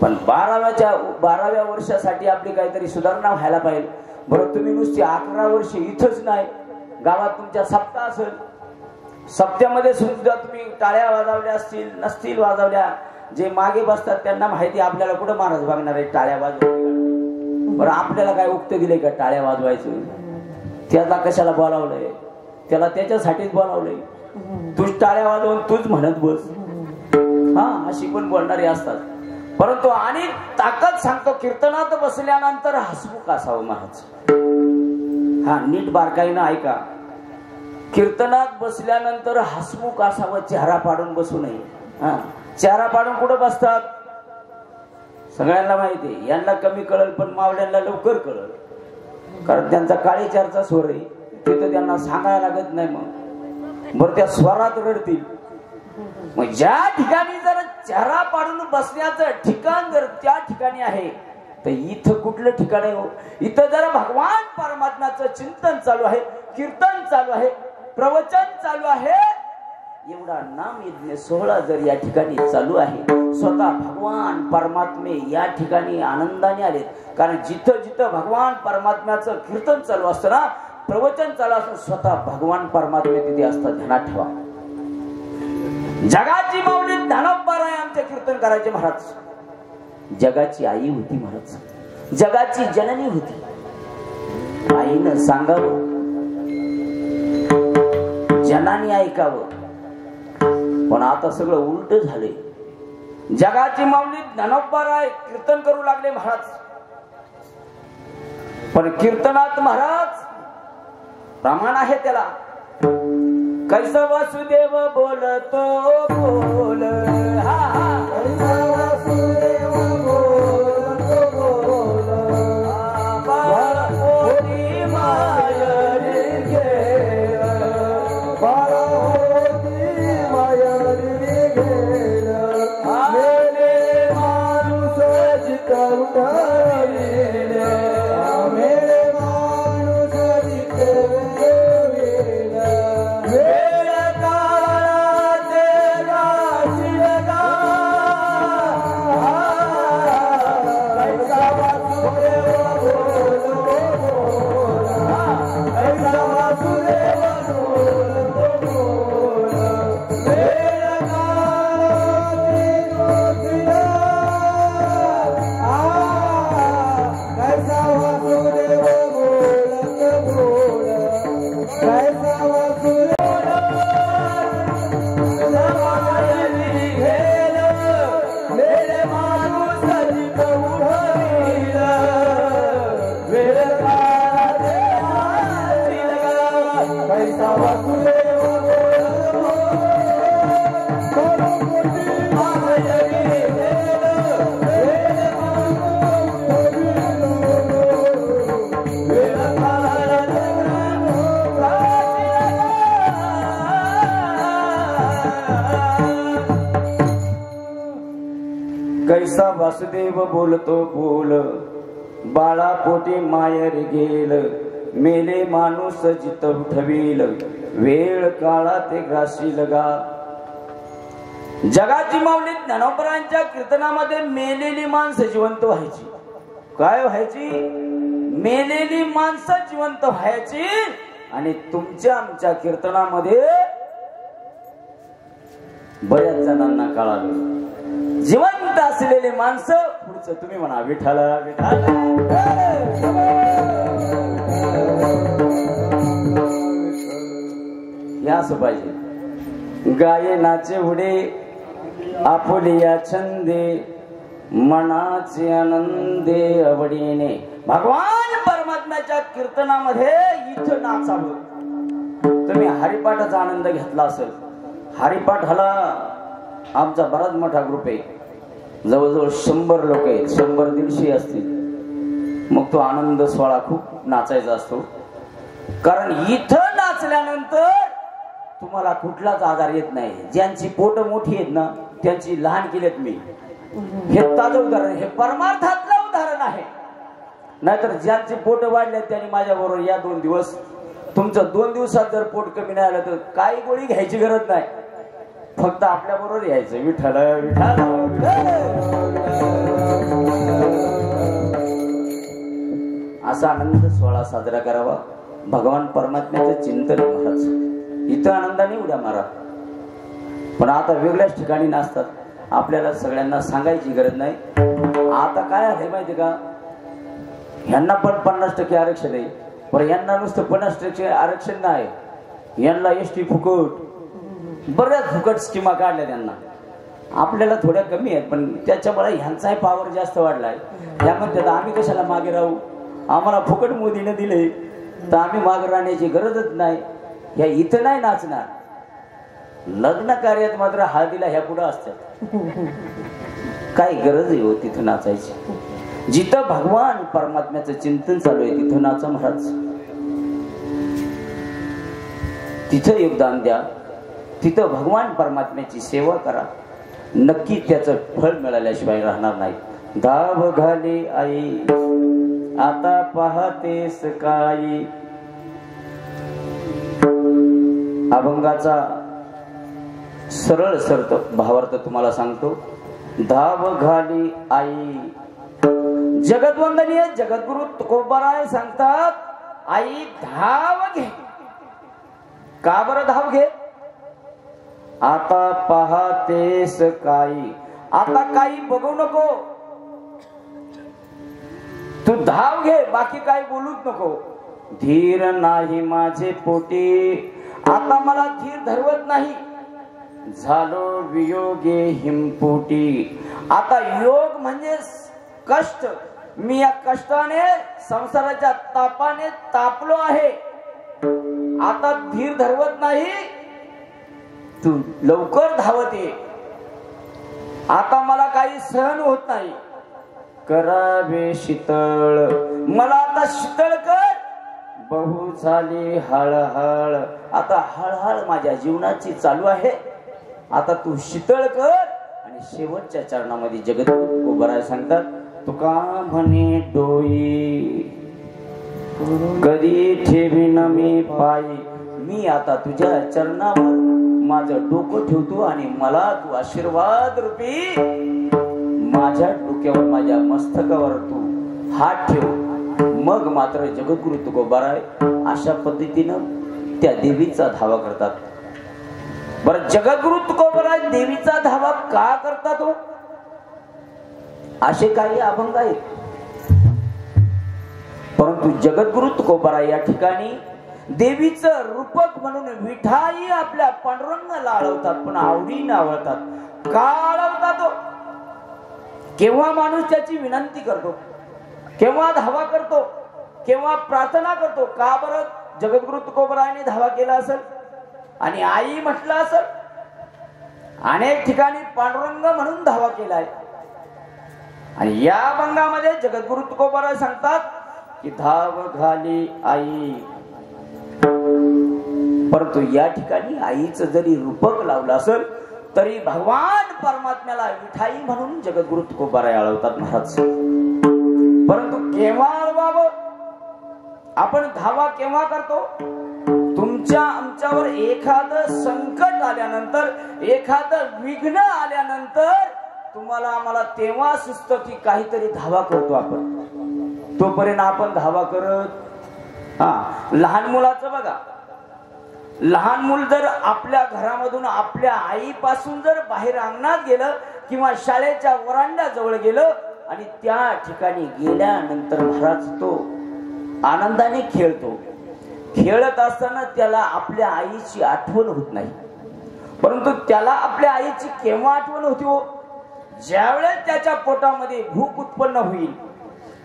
पण 12व्या वर्षासाठी आपली काहीतरी सुधारणा व्हायला पाहिजे. बरं, तुम्ही नुसती 11 वर्ष इथंच नाही, गावात तुमच्या सप्ताह असेल, सप्त्यामध्ये सुद्धा तुम्ही टाळ्या वाजवल्या असतील नसतील वाजवल्या, जे मागे बसतात त्यांना माहिती आपल्याला कुठं महाराज बघणार आहे टाळ्या वाजवल्या. बरं, आपल्याला काय उक्त दिले का टाळ्या वाजवायचं? त्याला कशाला बोलावलंय? त्याला त्याच्यासाठीच बोलावलंय. तूच टाळ्या वाजवून तूच म्हणत बस. अशी पण बोलणारी असतात. परंतु आणि ताकद सांगतो, कीर्तनात बसल्यानंतर हसमुख असावं महाराज. नीट बारकाईनं ऐका. कीर्तनात बसल्यानंतर हसमुख असावं, चेहरा पाडून बसू नये. चेहरा पाडून कुठं बसतात? सगळ्यांना माहिती आहे. यांना कमी कळल पण मावळ्यांना लवकर कळल, कारण त्यांचा काळी चर्चा स्वर आहे. तिथं त्यांना सांगायला लागत नाही. मग बरं, त्या स्वरात रडतील. मग ज्या ठिकाणी जर चेहरा पाडून बसण्याचं ठिकाण जर त्या ठिकाणी आहे तर इथं कुठलं ठिकाण आहे? इथं जर भगवान परमात्म्याचं चिंतन चालू आहे, कीर्तन चालू आहे, प्रवचन चालू आहे, एवढा नाम यज्ञ सोहळा जर या ठिकाणी चालू आहे, स्वतः भगवान परमात्मे या ठिकाणी आनंदाने आले. कारण जिथं जिथं भगवान परमात्म्याचं कीर्तन चालू असतं ना, प्रवचन चालू असतं, स्वतः भगवान परमात्मे तिथे असतात. ध्यानात ठेवा. जगाची माऊली ज्ञानोबाराय आमचे कीर्तन करायचे महाराज. जगाची आई होती महाराज, जगाची जननी होती. आईनं सांगावं, जनानी ऐकावं. पण आता सगळं उलट झाले. जगाची माऊली ज्ञानोबाराय कीर्तन करू लागले महाराज. पण कीर्तनात महाराज प्रमाण आहे त्याला. कैसा वासुदेव बोलतो बोल, कैसा वासुदेव बोलतो बोल, बाळा होती मायरी घेर, बाळा होती मायरी घेर, मेले माणूस जिता उठाविले, मेले कैसा वासुदेव बोलतो बोल, बाळा पोटी मायर गेल, मेले माणूस जित ठवील, वेळ काळा ते ग्रासी लगा. जगाची माऊली ज्ञानोबरांच्या कीर्तनामध्ये मेलेली माणसं जिवंत व्हायची. काय व्हायची? मेलेली माणसं जिवंत व्हायची. आणि तुमच्या आमच्या कीर्तनामध्ये बऱ्याच जणांना कळालं जिवंत असलेले माणसं. पुढचं तुम्ही म्हणा विठ्ठल विठ्ठल. या असं पाहिजे. गायनाचे उडे आपुलिया छंदे, मनाचे आनंदे आवडीने. भगवान परमात्म्याच्या कीर्तनामध्ये इथं नाचावं. तुम्ही हरिपाठाचा आनंद घेतला असेल. हरिपाठाला आमचा बराच मोठा ग्रुप आहे, जवळजवळ 100 लोक आहेत, 100-150 असतील. मग तो आनंद सोहळा खूप नाचायचा असतो. कारण इथं नाचल्यानंतर तुम्हाला कुठलाच आजार येत नाही. ज्यांची पोट मोठी आहेत ना त्यांची लहान केलेत मी. हे ताजं उदाहरण, हे परमार्थातलं उदाहरण आहे. नाहीतर ज्यांचे पोट वाढले त्यांनी माझ्या बरोबर या 2 दिवस. तुमचं 2 दिवसात जर पोट कमी नाही आलं तर काही गोळी घ्यायची गरज नाही, फक्त आपल्या बरोबर यायचं. विठ्ठल विठ्ठल. असा आनंद सोहळा साजरा करावा. भगवान परमात्म्याचं चिंतन महाराज. इथं आनंदाने उड्या मारा. पण आता वेगळ्याच ठिकाणी नाचतात. आपल्याला सगळ्यांना सांगायची गरज नाही. आता काय आहे माहिती का, ह्यांना पण 50% आरक्षण आहे, पण यांना नुसतं 50% आरक्षण नाही. यांना एसटी फुकट, बऱ्याच फुकट स्कीमा काढल्या त्यांना. आपल्याला थोड्या कमी आहेत, पण त्याच्यामुळे ह्यांचाही पावर जास्त वाढलाय. त्यामध्ये आम्ही कशाला मागे राहू? आम्हाला फुकट मोदीने दिले तर आम्ही मागे राहण्याची गरजच नाही. ह्या इथं नाही नाचणार. लग्न कार्यात मात्र हळदीला ह्या पुढं असतात. काय गरज आहे हो तिथं नाचायची? जिथं भगवान परमात्म्याचं चिंतन चालू आहे तिथं नाचा महाराज. तिथं योगदान द्या. तिथं भगवान परमात्म्याची सेवा करा. नक्की त्याचं फळ मिळाल्याशिवाय राहणार नाही. धाव घाली आई आता पाहतेस काही. अभंगाचा सरळ सरत भावार्थ तुम्हाला सांगतो. धाव घाली आई. जगतवंदनीय जगद्गुरु तुकोबाराय सांगतात, आई धाव घे. का बरं धाव घे? आता पाहतेस काही. आता काही बघू नको, तू धाव घे, बाकी काही बोलूच नको. धीर नाही माझे पोटी, आता मला धीर धरवत नाही. झालो वियोगे हिमपोटी. आता योग म्हणजे कष्ट. मी या कष्टाने संसाराच्या तापाने तापलो आहे. आता धीर धरवत नाही. तू लवकर धावत ये. आता मला काही सहन होत नाही. करावे शीतळ, मला आता शीतळ कर. बहु झाली हळहळ. आता हळहळ माझ्या जीवनाची चालू आहे. आता तू शीतळ कर. आणि शेवटच्या चरणामध्ये जगद्गुरु तुकोबाराय सांगतात, तुका म्हणे डोई कधी ठेवीन मी पायी. मी आता तुझ्या चरणावर माझं डोकं ठेवतो आणि मला तू आशीर्वाद रूपी माझ्या डोक्यावर, माझ्या मस्तकावर तू हात ठेव. मग मात्र जगद्गुरु तुकोबाराय अशा पद्धतीनं त्या देवीचा धावा करतात. बरं, जगद्गुरु तुकोबाराय देवीचा धावा का करतात हो? असे काही अभंग आहेत. परंतु जगद्गुरु तुकोबाराय या ठिकाणी देवीचं रूपक म्हणून विठाई आपल्या पांडुरंगाला आळवतात, पण आवडीने आवडतात. का आळवतात हो? केव्हा माणूस त्याची विनंती करतो, केव्हा धावा करतो, केव्हा प्रार्थना करतो. का बरं जगद्गुरु तुकोबारायने धावा केला असेल आणि आई म्हटलं असेल? अनेक ठिकाणी पांडुरंग म्हणून धावा केलाय. आणि या अभंगामध्ये जगद्गुरु तुकोबाराय सांगतात की धाव घाली आई. परंतु या ठिकाणी आईचं जरी रूपक लावलं असेल तरी भगवान परमात्म्याला विठाई म्हणून जगद्गुरु तुकोबाराय आळवतात महाराज. परंतु केव्हा आळवावं, आपण धावा केव्हा करतो? तुमच्या आमच्यावर एखादं संकट आल्यानंतर, एखादं विघ्न आल्यानंतर तुम्हाला आम्हाला तेव्हा सुचतं की काहीतरी धावा करतो आपण. तोपर्यंत आपण धावा करत. लहान मुलाचं बघा, लहान मूल जर आपल्या घरामधून आपल्या आईपासून जर बाहेर अंगणात गेलं किंवा शाळेच्या वरांड्याजवळ गेलं आणि त्या ठिकाणी गेल्यानंतर महाराज तो आनंदाने खेळतो. खेळत असताना त्याला आपल्या आईची आठवण होत नाही. परंतु त्याला आपल्या आईची केव्हा आठवण होती हो? ज्यावेळेस त्याच्या पोटामध्ये भूक उत्पन्न होईल,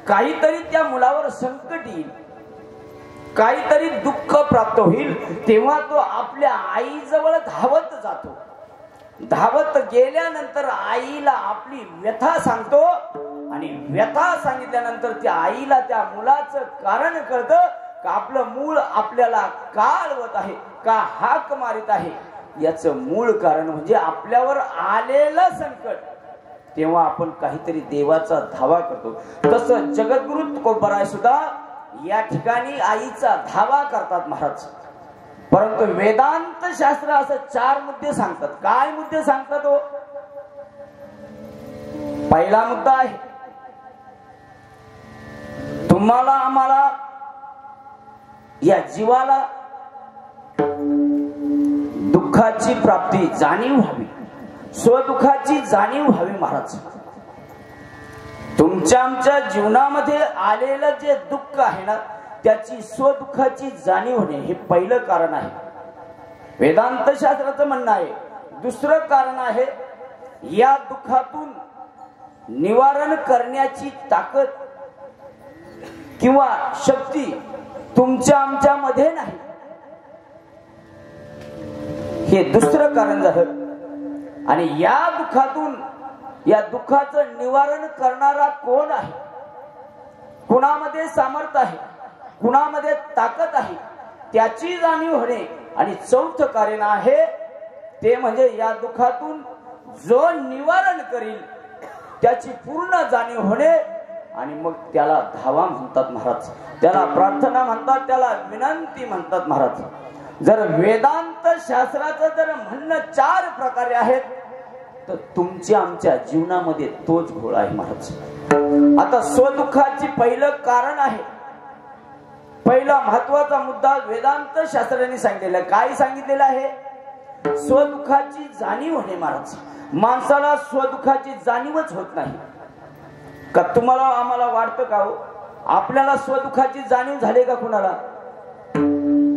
काहीतरी त्या मुलावर संकट येईल, काहीतरी दुःख प्राप्त होईल, तेव्हा तो आपल्या आईजवळ धावत जातो. धावत गेल्यानंतर आईला आपली व्यथा सांगतो आणि व्यथा सांगितल्यानंतर त्या आईला त्या मुलाचं कारण कळतं का आपलं मूळ आपल्याला का आळवत आहे, का हाक मारित आहे. याचं मूळ कारण म्हणजे आपल्यावर आलेलं संकट. तेव्हा आपण काहीतरी देवाचा धावा करतो. तसं जगद्गुरु तुकोबाराय सुद्धा या ठिकाणी आईचा धावा करतात महाराज. परंतु वेदांत शास्त्र असं 4 मुद्दे सांगतात. काय मुद्दे सांगतात हो? पहिला मुद्दा आहे, तुम्हाला आम्हाला या जीवाला दुःखाची प्राप्ती जाणीव व्हावी, स्वदुःखाची जाणीव व्हावी महाराज. तुमच्या आमच्या जीवनामध्ये आलेलं जे दुःख आहे ना, त्याची स्वदुःखाची जाणीव होणे हे पहिलं कारण आहे, वेदांत शास्त्राचं म्हणणं आहे. दुसरं कारण आहे, या दुःखातून निवारण करण्याची ताकद किंवा शक्ती तुमच्या आमच्या मध्ये नाही. हे दुसरं कारण झालं. आणि या दुःखातून, या दुःखाचं निवारण करणारा कोण आहे, कुणामध्ये सामर्थ्य आहे, कुणामध्ये ताकद आहे, त्याची जाणीव होणे. आणि चौथं कारण आहे ते म्हणजे या दुःखातून जो निवारण करील त्याची पूर्ण जाणीव होणे. आणि मग त्याला धावा म्हणतात महाराज, त्याला प्रार्थना म्हणतात, त्याला विनंती म्हणतात महाराज. जर वेदांत शास्त्राचं जर म्हणणं 4 प्रकारे आहेत तर तुमच्या आमच्या जीवनामध्ये तोच घोळ आहे महाराज. आता स्वदुःखाची पहिलं कारण आहे, पहिला महत्वाचा मुद्दा वेदांत शास्त्राने सांगितलेला. काय सांगितलेलं आहे? स्वदुःखाची जाणीव होणे महाराज. माणसाला स्वदुःखाची जाणीवच होत नाही का? तुम्हाला आम्हाला वाटतं का हो आपल्याला स्वदुःखाची जाणीव झाली का? कुणाला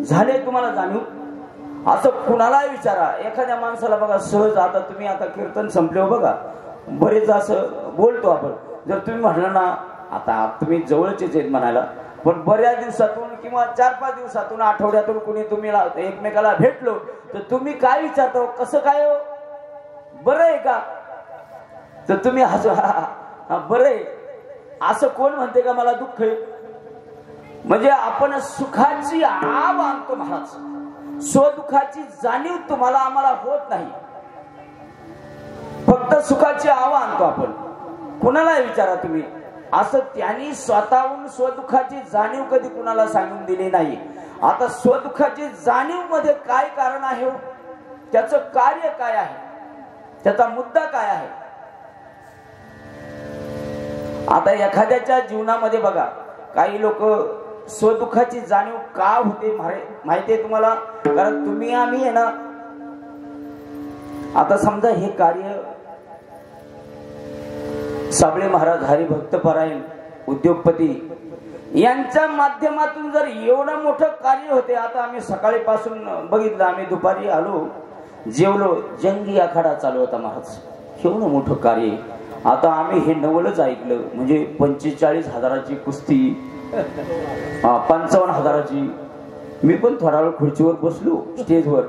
झाले तुम्हाला जाणीव? असं कुणाला विचारा. एखाद्या माणसाला बघा सहज, आता तुम्ही आता कीर्तन संपले हो बघा, बरेच असं बोलतो आपण. जर तुम्ही म्हणलं ना, आता तुम्ही जवळचेच आहेत म्हणायला, पण बऱ्याच दिवसातून किंवा 4-5 दिवसातून, आठवड्यातून कुणी तुम्ही एकमेकाला भेटलो तर तुम्ही काय विचारतो? कसं काय हो, बरं आहे का? तर तुम्ही हसू, हा बरं आहे असं कोण म्हणते का मला दुःख आहे? म्हणजे आपण सुखाची आव आणतो महाराज. स्वदुःखाची जाणीव तुम्हाला आम्हाला होत नाही, फक्त सुखाची आव आणतो आपण. कुणाला विचारा तुम्ही, असं त्यांनी स्वतःहून स्वदुःखाची जाणीव कधी कुणाला सांगून दिली नाही. आता स्वदुःखाची जाणीव मध्ये काय कारण आहे, त्याचं कार्य काय आहे, त्याचा मुद्दा काय आहे? आता एखाद्याच्या जीवनामध्ये बघा, काही लोक स्वदुःखाची जाणीव का होते माहितीये तुम्हाला? कारण तुम्ही आम्ही आहे ना, आता समजा हे कार्य साबळे महाराज हरिभक्तपरायण उद्योगपती यांच्या माध्यमातून जर एवढं मोठं कार्य होते. आता आम्ही सकाळीपासून बघितलं, आम्ही दुपारी आलो, जेवलो, जंगी आखाडा चालू होता महाराज. एवढं मोठं कार्य. आता आम्ही हे नवलच ऐकलं, म्हणजे 45,000ची कुस्ती, 55,000ची. मी पण थोडा वेळ खुर्चीवर बसलो स्टेजवर,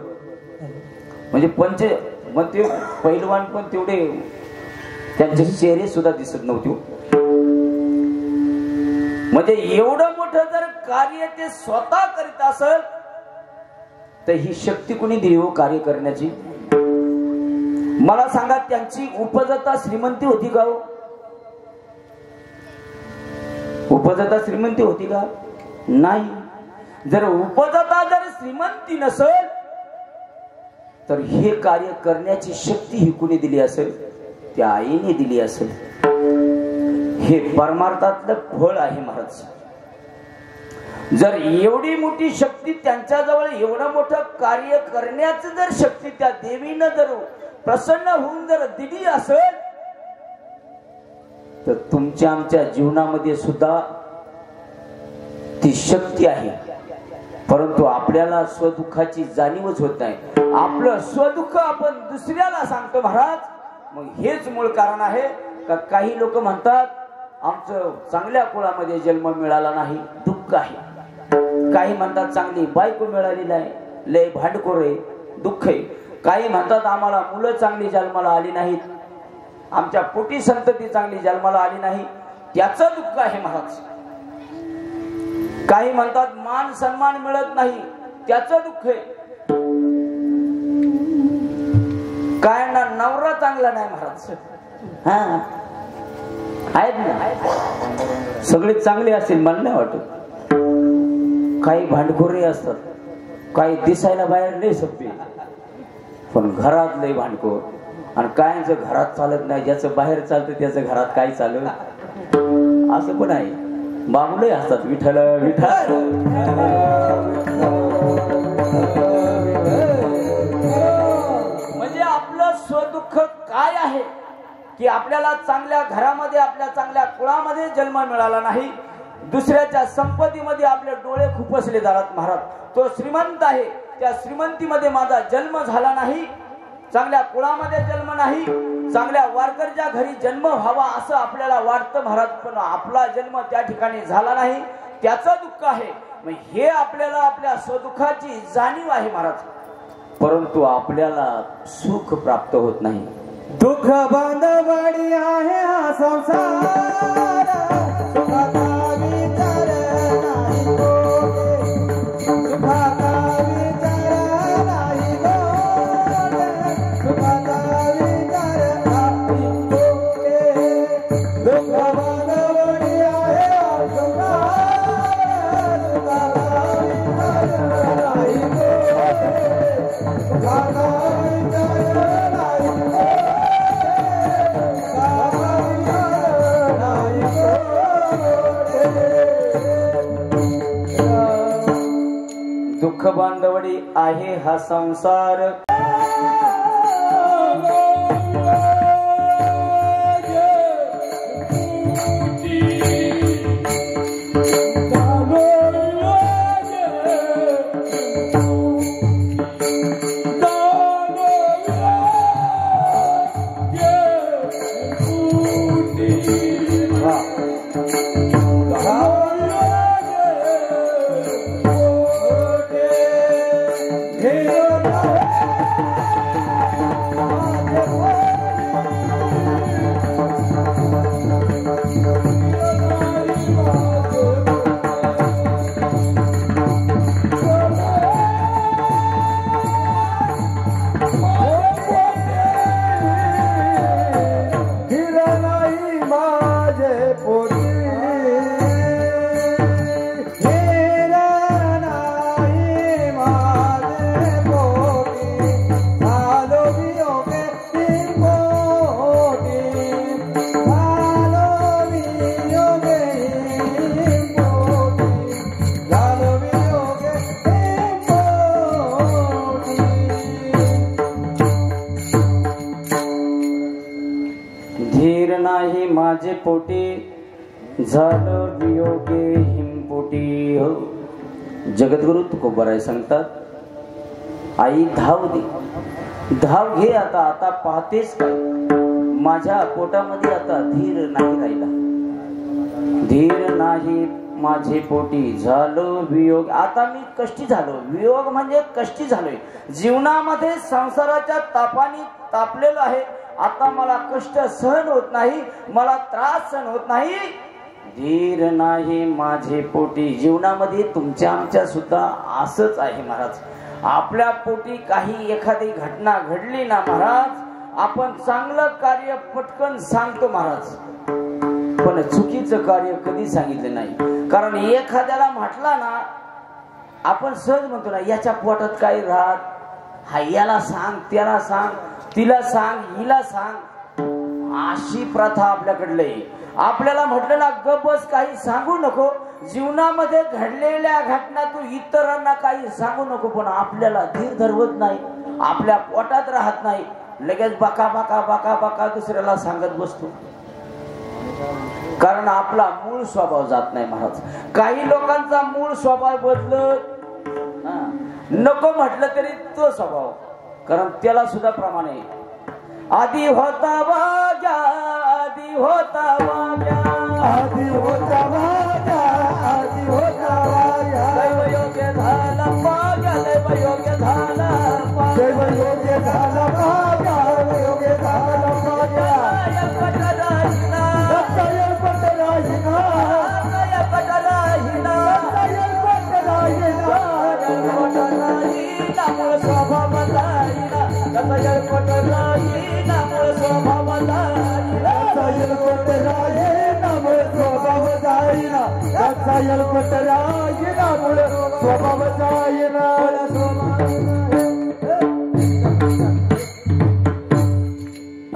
म्हणजे मग ते पहिलवान पण तेवढे, त्यांचे चेहरे सुद्धा दिसत नव्हते. म्हणजे एवढं मोठं जर कार्य ते स्वतः करीत असेल तर ही शक्ती कोणी दिली हो कार्य करण्याची? मला सांगा त्यांची उपजता श्रीमंती होती का? उपजता श्रीमंती होती का? नाही. जर उपजता जर श्रीमंती नसेल तर हे कार्य करण्याची शक्ती ही कुणी दिली असेल? त्या आईने दिली असेल. हे परमार्थातलं फळ आहे महाराज. जर एवढी मोठी शक्ती त्यांच्याजवळ, एवढं मोठं कार्य करण्याची जर शक्ती त्या देवीनं जर प्रसन्न होऊन जर दिली असेल तर तुमच्या आमच्या जीवनामध्ये सुद्धा ती शक्ती आहे. परंतु आपल्याला स्वदुःखाची जाणीवच होत नाही. आपलं स्वदुःख आपण दुसऱ्याला सांगतो महाराज. मग हेच मूळ कारण आहे का काही लोक म्हणतात आमचं चांगल्या कुळामध्ये जन्म मिळाला नाही, दुःख आहे. काही म्हणतात चांगली बायको मिळाली नाही, लय भांडखोर आहे, दुःख आहे. काही म्हणतात आम्हाला मुलं चांगली जन्माला आली नाहीत, आमच्या पोटी संतती चांगली जन्माला आली नाही, त्याचं दुःख आहे महाराज. काही म्हणतात मान सन्मान मिळत नाही, त्याचं दुःख आहे. काय ना नवरा चांगला नाही महाराज. हा आहेत ना, सगळे चांगले असतील मला नाही वाटत. काही भांडखोरे असतात, काही दिसायला बाहेर नाही सभ्य पण घरात लय भांडखोर. आणि कायचं घरात चालत नाही, ज्याचं बाहेर चालतं त्याचं घरात काय चालत असं पण आहे. बाबुले असतात विठ्ठल विठ्ठल. म्हणजे आपलं स्वदुःख काय आहे की आपल्याला चांगल्या घरामध्ये, आपल्या चांगल्या कुळामध्ये जन्म मिळाला नाही, दुसऱ्याच्या संपत्तीमध्ये आपले डोळे खुपसले जातात महाराज. तो श्रीमंत आहे, त्या श्रीमंतीमध्ये माझा जन्म झाला नाही, चांगल्या कुळामध्ये जन्म नाही, चांगल्या वारकरच्या घरी जन्म व्हावा असं आपल्याला वाटतं महाराज. पण आपला जन्म त्या ठिकाणी झाला नाही, त्याचं दुःख आहे. मग हे आपल्याला आपल्या स्वदुःखाची जाणीव आहे महाराज. परंतु आपल्याला सुख प्राप्त होत नाही. दुःख बांधवडी आहे हा संसार, सुखाचा विचार नाही गोडे, सुखाचा विचार नाही गोडे, सुखाचा विचार नाही गोडे. दुःख बांधवडी आहे हा संसार, सुखाचा विचार नाही गोडे, सुखाचा विचार नाही गोडे. दुःख बांधवडी आहे हा संसार. माझे पोटी झालं वियोगे हिमपोटी. हो जगद्गुरु तुकोबाराय सांगतात, आई धाव दे, धाव घे आता, आता पाहतेस काय माझ्या पोटामध्ये आता धीर नाही राहिला, धीर नाही माझे पोटी झालो वियोग. आता मी कष्टी झालो, वियोग म्हणजे कष्टी झालोय, जीवनामध्ये संसाराच्या तापाने तापलेलो आहे. आता मला कष्ट सहन होत नाही, मला त्रास सहन होत नाही, धीर नाही माझे पोटी. जीवनामध्ये तुमच्या आमच्या सुद्धा असंच आहे महाराज. आपल्या पोटी काही एखादी घटना घडली ना महाराज, आपण चांगलं कार्य पटकन सांगतो महाराज, पण चुकीचं कार्य कधी सांगितलं नाही. कारण एखाद्याला म्हटला ना, आपण सहज म्हणतो ना, याच्या पोटात काय राहत, हा याला सांग, त्याला सांग, तिला सांग, हिला सांग, अशी प्रथा आपल्याकडलं आहे. आपल्याला म्हटलं ना, गबस काही सांगू नको, जीवनामध्ये घडलेल्या घटना तू इतरांना काही सांगू नको, पण आपल्याला धीर धरवत नाही, आपल्या पोटात राहत नाही, लगेच बका बका बका बका दुसऱ्याला सांगत बसतो. कारण आपला मूळ स्वभाव जात नाही महाराज. काही लोकांचा मूळ स्वभाव बदलत नको म्हटलं तरी तो स्वभाव, कारण त्याला सुद्धा प्रमाण आहे. आधी होता वाग्या, आधी होता वाग्या, आधी होता वाग्या, आधी होता वाग्या, दैवयोग्य झाला पाग्या, दैवयोग्य झाला पाग्या, दैवयोग्य झाला वाग्या, दैवयोग्य झाला वाग्या.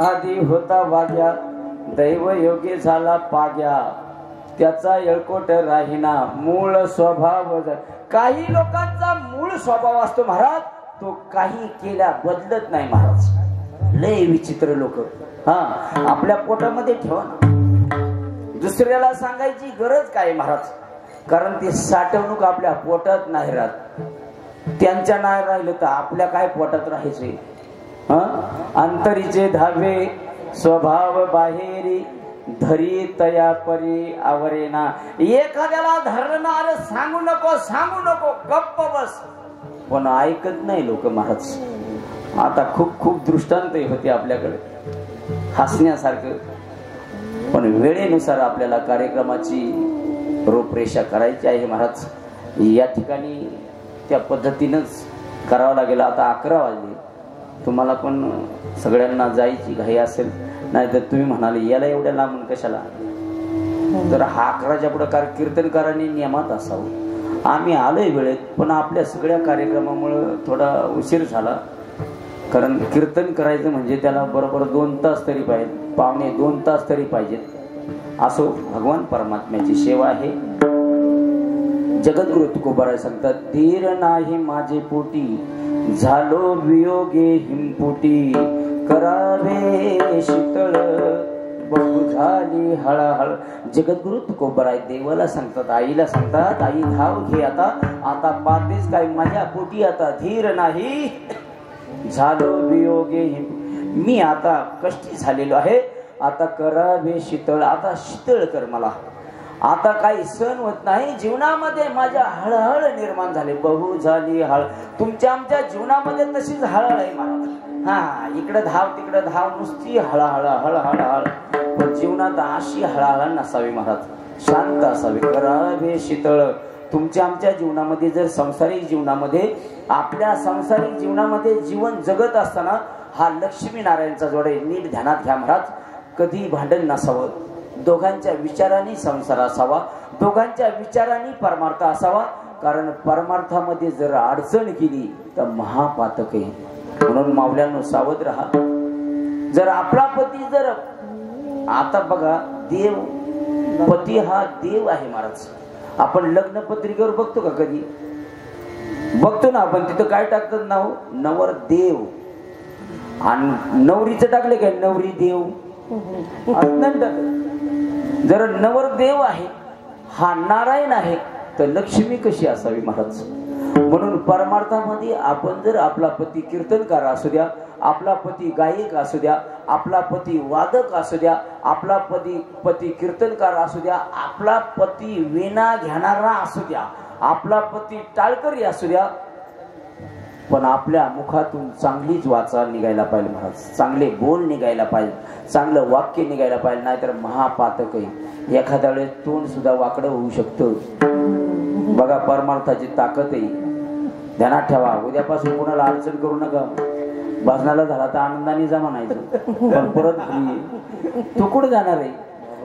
आधी होता वाग्या, दैव योगी झाला पाग्या, त्याचा येळकोट राहिना, मूळ स्वभाव. काही लोकांचा मूळ स्वभाव असतो महाराज, तो काही केल्या बदलत नाही महाराज. लय विचित्र लोक. हा, आपल्या पोटामध्ये ठेवा ना, दुसऱ्याला सांगायची गरज काय महाराज, कारण ती साठवणूक आपल्या पोटात नाही राहत. त्यांच्या नाही राहिलं तर आपल्या काय पोटात राहायचे. अंतरीचे धावे स्वभाव बाहेरी, धरी तया परी आवरेना. एखाद्याला धरणार सांगू नको, सांगू नको, गप्प बस, पण ऐकत नाही लोक महाराज. आता खूप खूप दृष्टांत होते आपल्याकडे हसण्यासारखं, पण वेळेनुसार आपल्याला कार्यक्रमाची रूपरेषा करायची आहे महाराज. या ठिकाणी त्या पद्धतीनंच करावं लागेल. आता 11 वाजले, तुम्हाला पण सगळ्यांना जायची घाई असेल, नाही तर तुम्ही म्हणाले याला एवढ्या लांबून कशाला. तर हा 11च्या पुढे कीर्तनकारांनी नियमात असावं. आम्ही आलोय वेळेत, पण आपल्या सगळ्या कार्यक्रमामुळे थोडा उशीर झाला. कारण कीर्तन करायचं म्हणजे त्याला बरोबर 2 तास तरी पाहिजे, पावणे 2 तास तरी पाहिजेत. असो, भगवान परमात्म्याची सेवा आहे. जगद्गुरु तुकोबाराय सांगतात, धीर नाही माझे पोटी, झालो वियोगे हिमपोटी, करावे शीतळ बघू झाली हळहळ. जगद्गुरु तुकोबाराय देवाला सांगतात, आईला सांगतात, आई धाव घे आता, आता पाहतेस काय माझ्या पोटी, आता धीर नाही झालो वियोगे हिम, मी आता कष्टी झालेलो आहे, आता करावे शीतळ, आता शीतळ कर मला. आता काही सण होत नाही जीवनामध्ये, माझ्या हळहळ निर्माण झाले, बहु झाली हळ. तुमच्या आमच्या जीवनामध्ये तशीच हळहळ आहे महाराज. हा, इकडे धाव तिकडे धाव, नुसती हळहळ हळहळ हळ. पण जीवनात अशी हळहळ नसावी महाराज, शांत असावी, करावे शीतळ. तुमच्या आमच्या जीवनामध्ये जर संसारिक जीवनामध्ये, आपल्या संसारिक जीवनामध्ये जीवन जगत असताना हा लक्ष्मी नारायणचा जोड आहे. नीट ध्यानात घ्या महाराज. कधी भांडण नसावं, दोघांच्या विचारांनी संसार असावा, दोघांच्या विचारांनी परमार्थ असावा. कारण परमार्थामध्ये जर अडचण केली तर महापातक आहे. म्हणून मावल्यांनो सावध राहा. जर आपला पती जर, आता बघा, देव पती हा देव आहे महाराज. आपण लग्न पत्रिकेवर बघतो का, कधी बघतो ना आपण, तिथं काय टाकतात नाव, नवर देव, आणि नवरीचं टाकले काय नवरी देव. जर नवर देव आहे, हा नारायण आहे, तर लक्ष्मी कशी असावी महाराज. म्हणून परमार्थामध्ये आपण जर आपला पती कीर्तनकार असू द्या, आपला पती गायक असू द्या, आपला पती वादक असू द्या, आपला पती कीर्तनकार असू द्या, आपला पती वीणा घेणारा असू द्या, आपला पती टाळकरी असू द्या, पण आपल्या मुखातून चांगलीच वाचा निघायला पाहिजे महाराज. चांगले बोल निघायला पाहिजे, चांगलं वाक्य निघायला पाहिजे, नाहीतर महापातक आहे. एखाद्या वेळेस तोंड सुद्धा वाकडं होऊ शकतं. बघा, परमार्थाची ताकद आहे. ध्यानात ठेवा. उद्यापासून कोणाला अडचण करू नका. भजनाला झाला तर आनंदाने जा म्हणायचं, पण परत घरी तू कुठं जाणार आहे?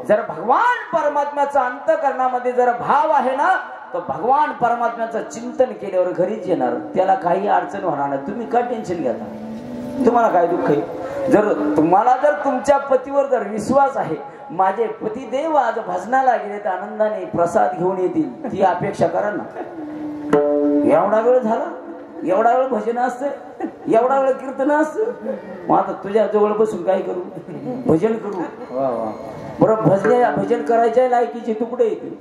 जर भगवान परमात्म्याचा अंतःकरणामध्ये जर भाव आहे ना, तर भगवान परमात्म्याचं चिंतन केल्यावर घरीच येणार, त्याला काही अडचण होणार नाही. तुम्ही का टेन्शन घेता? तुम्हाला काय दुःख आहे? जर तुम्हाला जर तुमच्या पतीवर जर विश्वास आहे, माझे पतिदेव आज भजनाला गेले तर आनंदाने प्रसाद घेऊन येतील, ती अपेक्षा करा ना. एवढा वेळ झाला, एवढा वेळ भजन असतं, एवढा वेळ कीर्तन असतं, मग आता तुझ्या जवळ बसून काय करू? भजन करू. बरं, भजन करायच्या लायकीचे तुकडे येतील,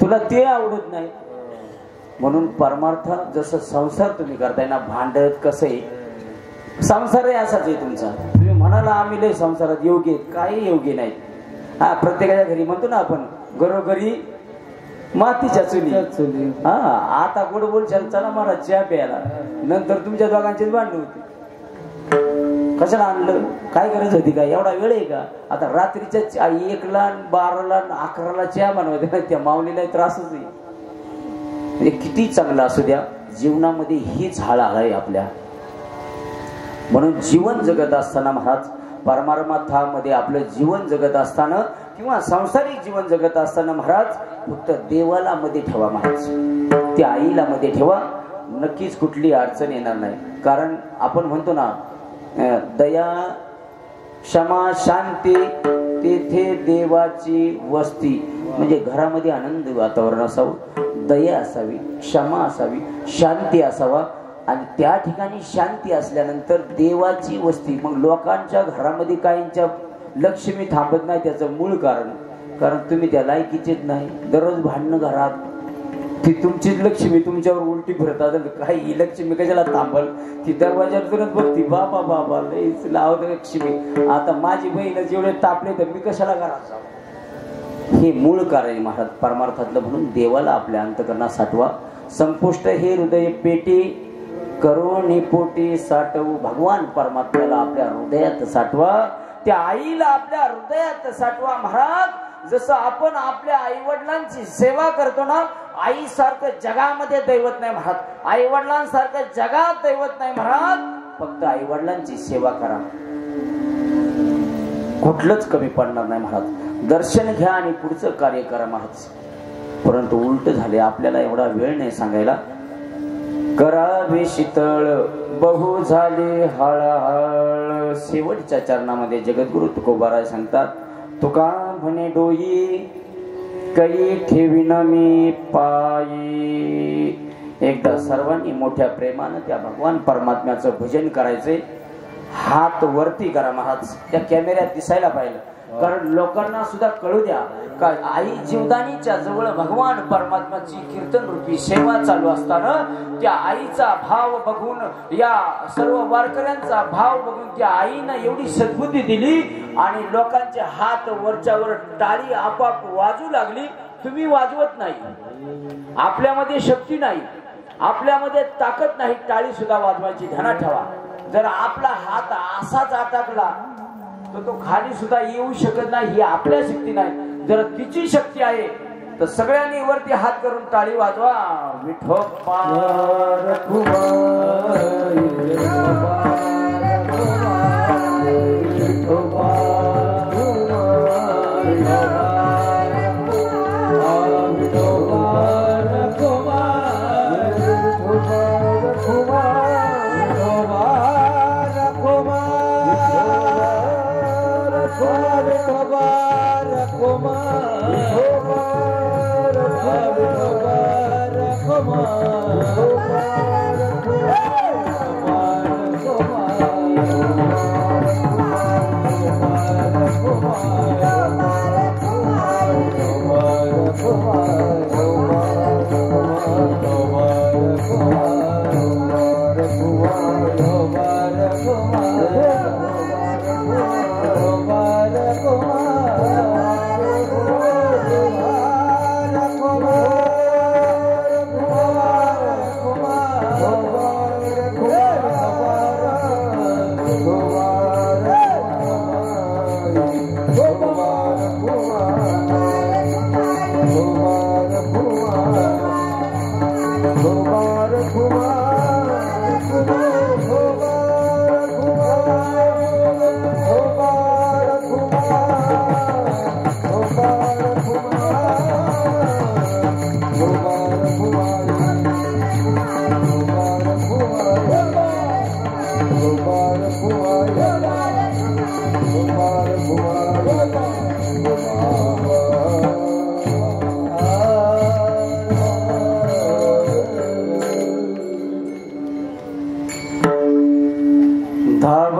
तुला ते आवडत नाही. म्हणून परमार्थ जसं संसार तुम्ही करताय ना, भांडत कसं आहे, संसार असाच आहे तुमचा. तुम्ही म्हणाला आम्ही लय संसारात योग्य आहेत, काही योग्य नाही. हा, प्रत्येकाच्या घरी म्हणतो ना आपण, घरोघरी मातीच्या चुली. हा, आता गोड बोलशाल, चला मला चहा प्यायला, नंतर तुमच्या दोघांचीच भांडण होती. कशाला आणलं? काय गरज होती का? एवढा वेळ आहे का? आता रात्रीच्या 1ला 12ला 11ला चहा बनवायचा, त्या माऊलीला त्रासच नाही. म्हणजे किती चांगलं असू द्या, जीवनामध्ये ही झाड आहे आपल्या. म्हणून जीवन जगत असताना महाराज, परमार्थामध्ये आपलं जीवन जगत असताना किंवा सांसारिक जीवन जगत असताना महाराज, फक्त देवाला मध्ये ठेवा महाराज, त्या आईला मध्ये ठेवा, नक्कीच कुठली अडचण येणार नाही. कारण आपण म्हणतो ना, दया क्षमा शांती तेथे देवाची वस्ती. म्हणजे घरामध्ये आनंद वातावरण असावं, दया असावी, क्षमा असावी, शांती असावा, आणि त्या ठिकाणी शांती असल्यानंतर देवाची वस्ती. मग लोकांच्या घरामध्ये काहींच्या लक्ष्मी थांबत नाही, त्याचं मूळ कारण तुम्ही त्या लायकीचेच नाही. दररोज भांडणं घरात, ती तुमचीच लक्ष्मी तुमच्यावर उलटी फिरत असेल, काही लक्ष्मी कशाला थांबल? ती दरवाजातूनच बघती, बाबा बाबा लईच लावत लक्ष्मी, आता माझी बहीण जेवढे तापले तर मी कशाला घरात जाऊ? हे मूळ कारण महाराज परमार्थातलं. म्हणून देवाला आपल्या अंतकरणात साठवा. संपुष्ट हे हृदय पेटी करुणी पोटी साठवू. भगवान परमात्म्याला आपल्या हृदयात साठवा, त्या आईला आपल्या हृदयात साठवा महाराज. जसं आपण आपल्या आई वडिलांची सेवा करतो ना, आई सारखं जगामध्ये दैवत नाही महाराज, आई वडिलांसारखं जगात दैवत नाही महाराज. फक्त आई वडिलांची सेवा करा, कुठलंच कमी पडणार नाही महाराज. दर्शन घ्या आणि पुढचं कार्य करा महाराज. परंतु उलट झाले, आपल्याला एवढा वेळ नाही सांगायला. करावे शीतळ बहु झाले हळहळ. शेवटच्या चरणामध्ये जगद्गुरु तुकोबाराय सांगतात, तुका म्हणे डोई काही ठेवीन मी पायी. एकदा सर्वांनी मोठ्या प्रेमानं त्या भगवान परमात्म्याचं भजन करायचे. हात वरती करा महाराज, त्या कॅमेऱ्यात दिसायला पाहिजे, कारण लोकांना सुद्धा कळू द्या का आई जीवदानीच्या जवळ भगवान परमात्म्याची कीर्तन रूपी सेवा चालू असताना त्या आईचा भाव बघून, या सर्व वारकऱ्यांचा भाव बघून त्या आईनं एवढी सद्बुद्धी दिली आणि लोकांचे हात वरच्यावर, टाळी आपाप वाजू लागली. तुम्ही वाजवत नाही, आपल्यामध्ये शक्ती नाही, आपल्यामध्ये ताकद नाही टाळी सुद्धा वाजवायची, ध्यानात ठेवा. जर आपला हात असाच अटकला तर तो खाली सुद्धा येऊ शकत नाही, ही आपल्या शक्ती नाही. जर तिची शक्ती आहे तर सगळ्यांनी वरती हात करून टाळी वाजवा. विठोबा धाव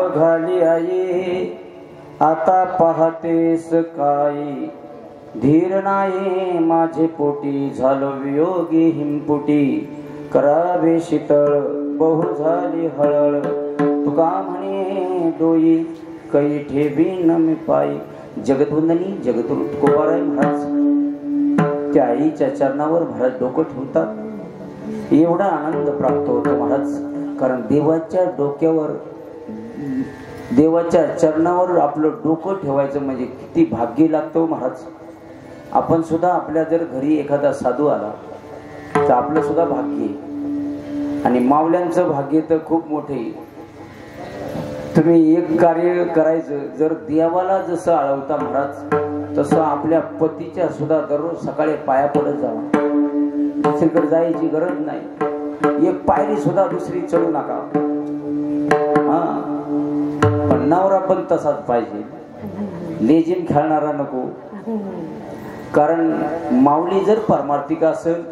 घाली आई आता पाहतेस काही धीर नाही माझे पोटी झालो वियोगी हिमपुटी करावे शीतळ बहु झाली हळळ तुका म्हणे डोई कै ठेवी न मी पायी. जगतवंदनी जगद्गुरु तुकोबाराय महाराज त्या आईच्या चरणावर महाराज डोकं ठेवतात. एवढा आनंद प्राप्त होतो महाराज, कारण देवाच्या डोक्यावर देवाच्या चरणावर आपलं डोकं ठेवायचं म्हणजे किती भाग्य लागतं महाराज. आपण सुद्धा आपल्या जर घरी एखादा साधू आला तर आपलं सुद्धा भाग्य, आणि मावल्यांचं भाग्य तर खूप मोठे. तुम्ही एक कार्य करायचं, जर देवाला जसं आळवता महाराज तसं आपल्या पतीच्या सुद्धा दररोज सकाळी पाया पडत जावा. दुसरीकडे जायची गरज नाही, एक पायरी सुद्धा दुसरी चढू नका. पण नवरा पण तसाच पाहिजे, लेजिम खेळणारा नको. कारण माऊली जर परमार्थिक असेल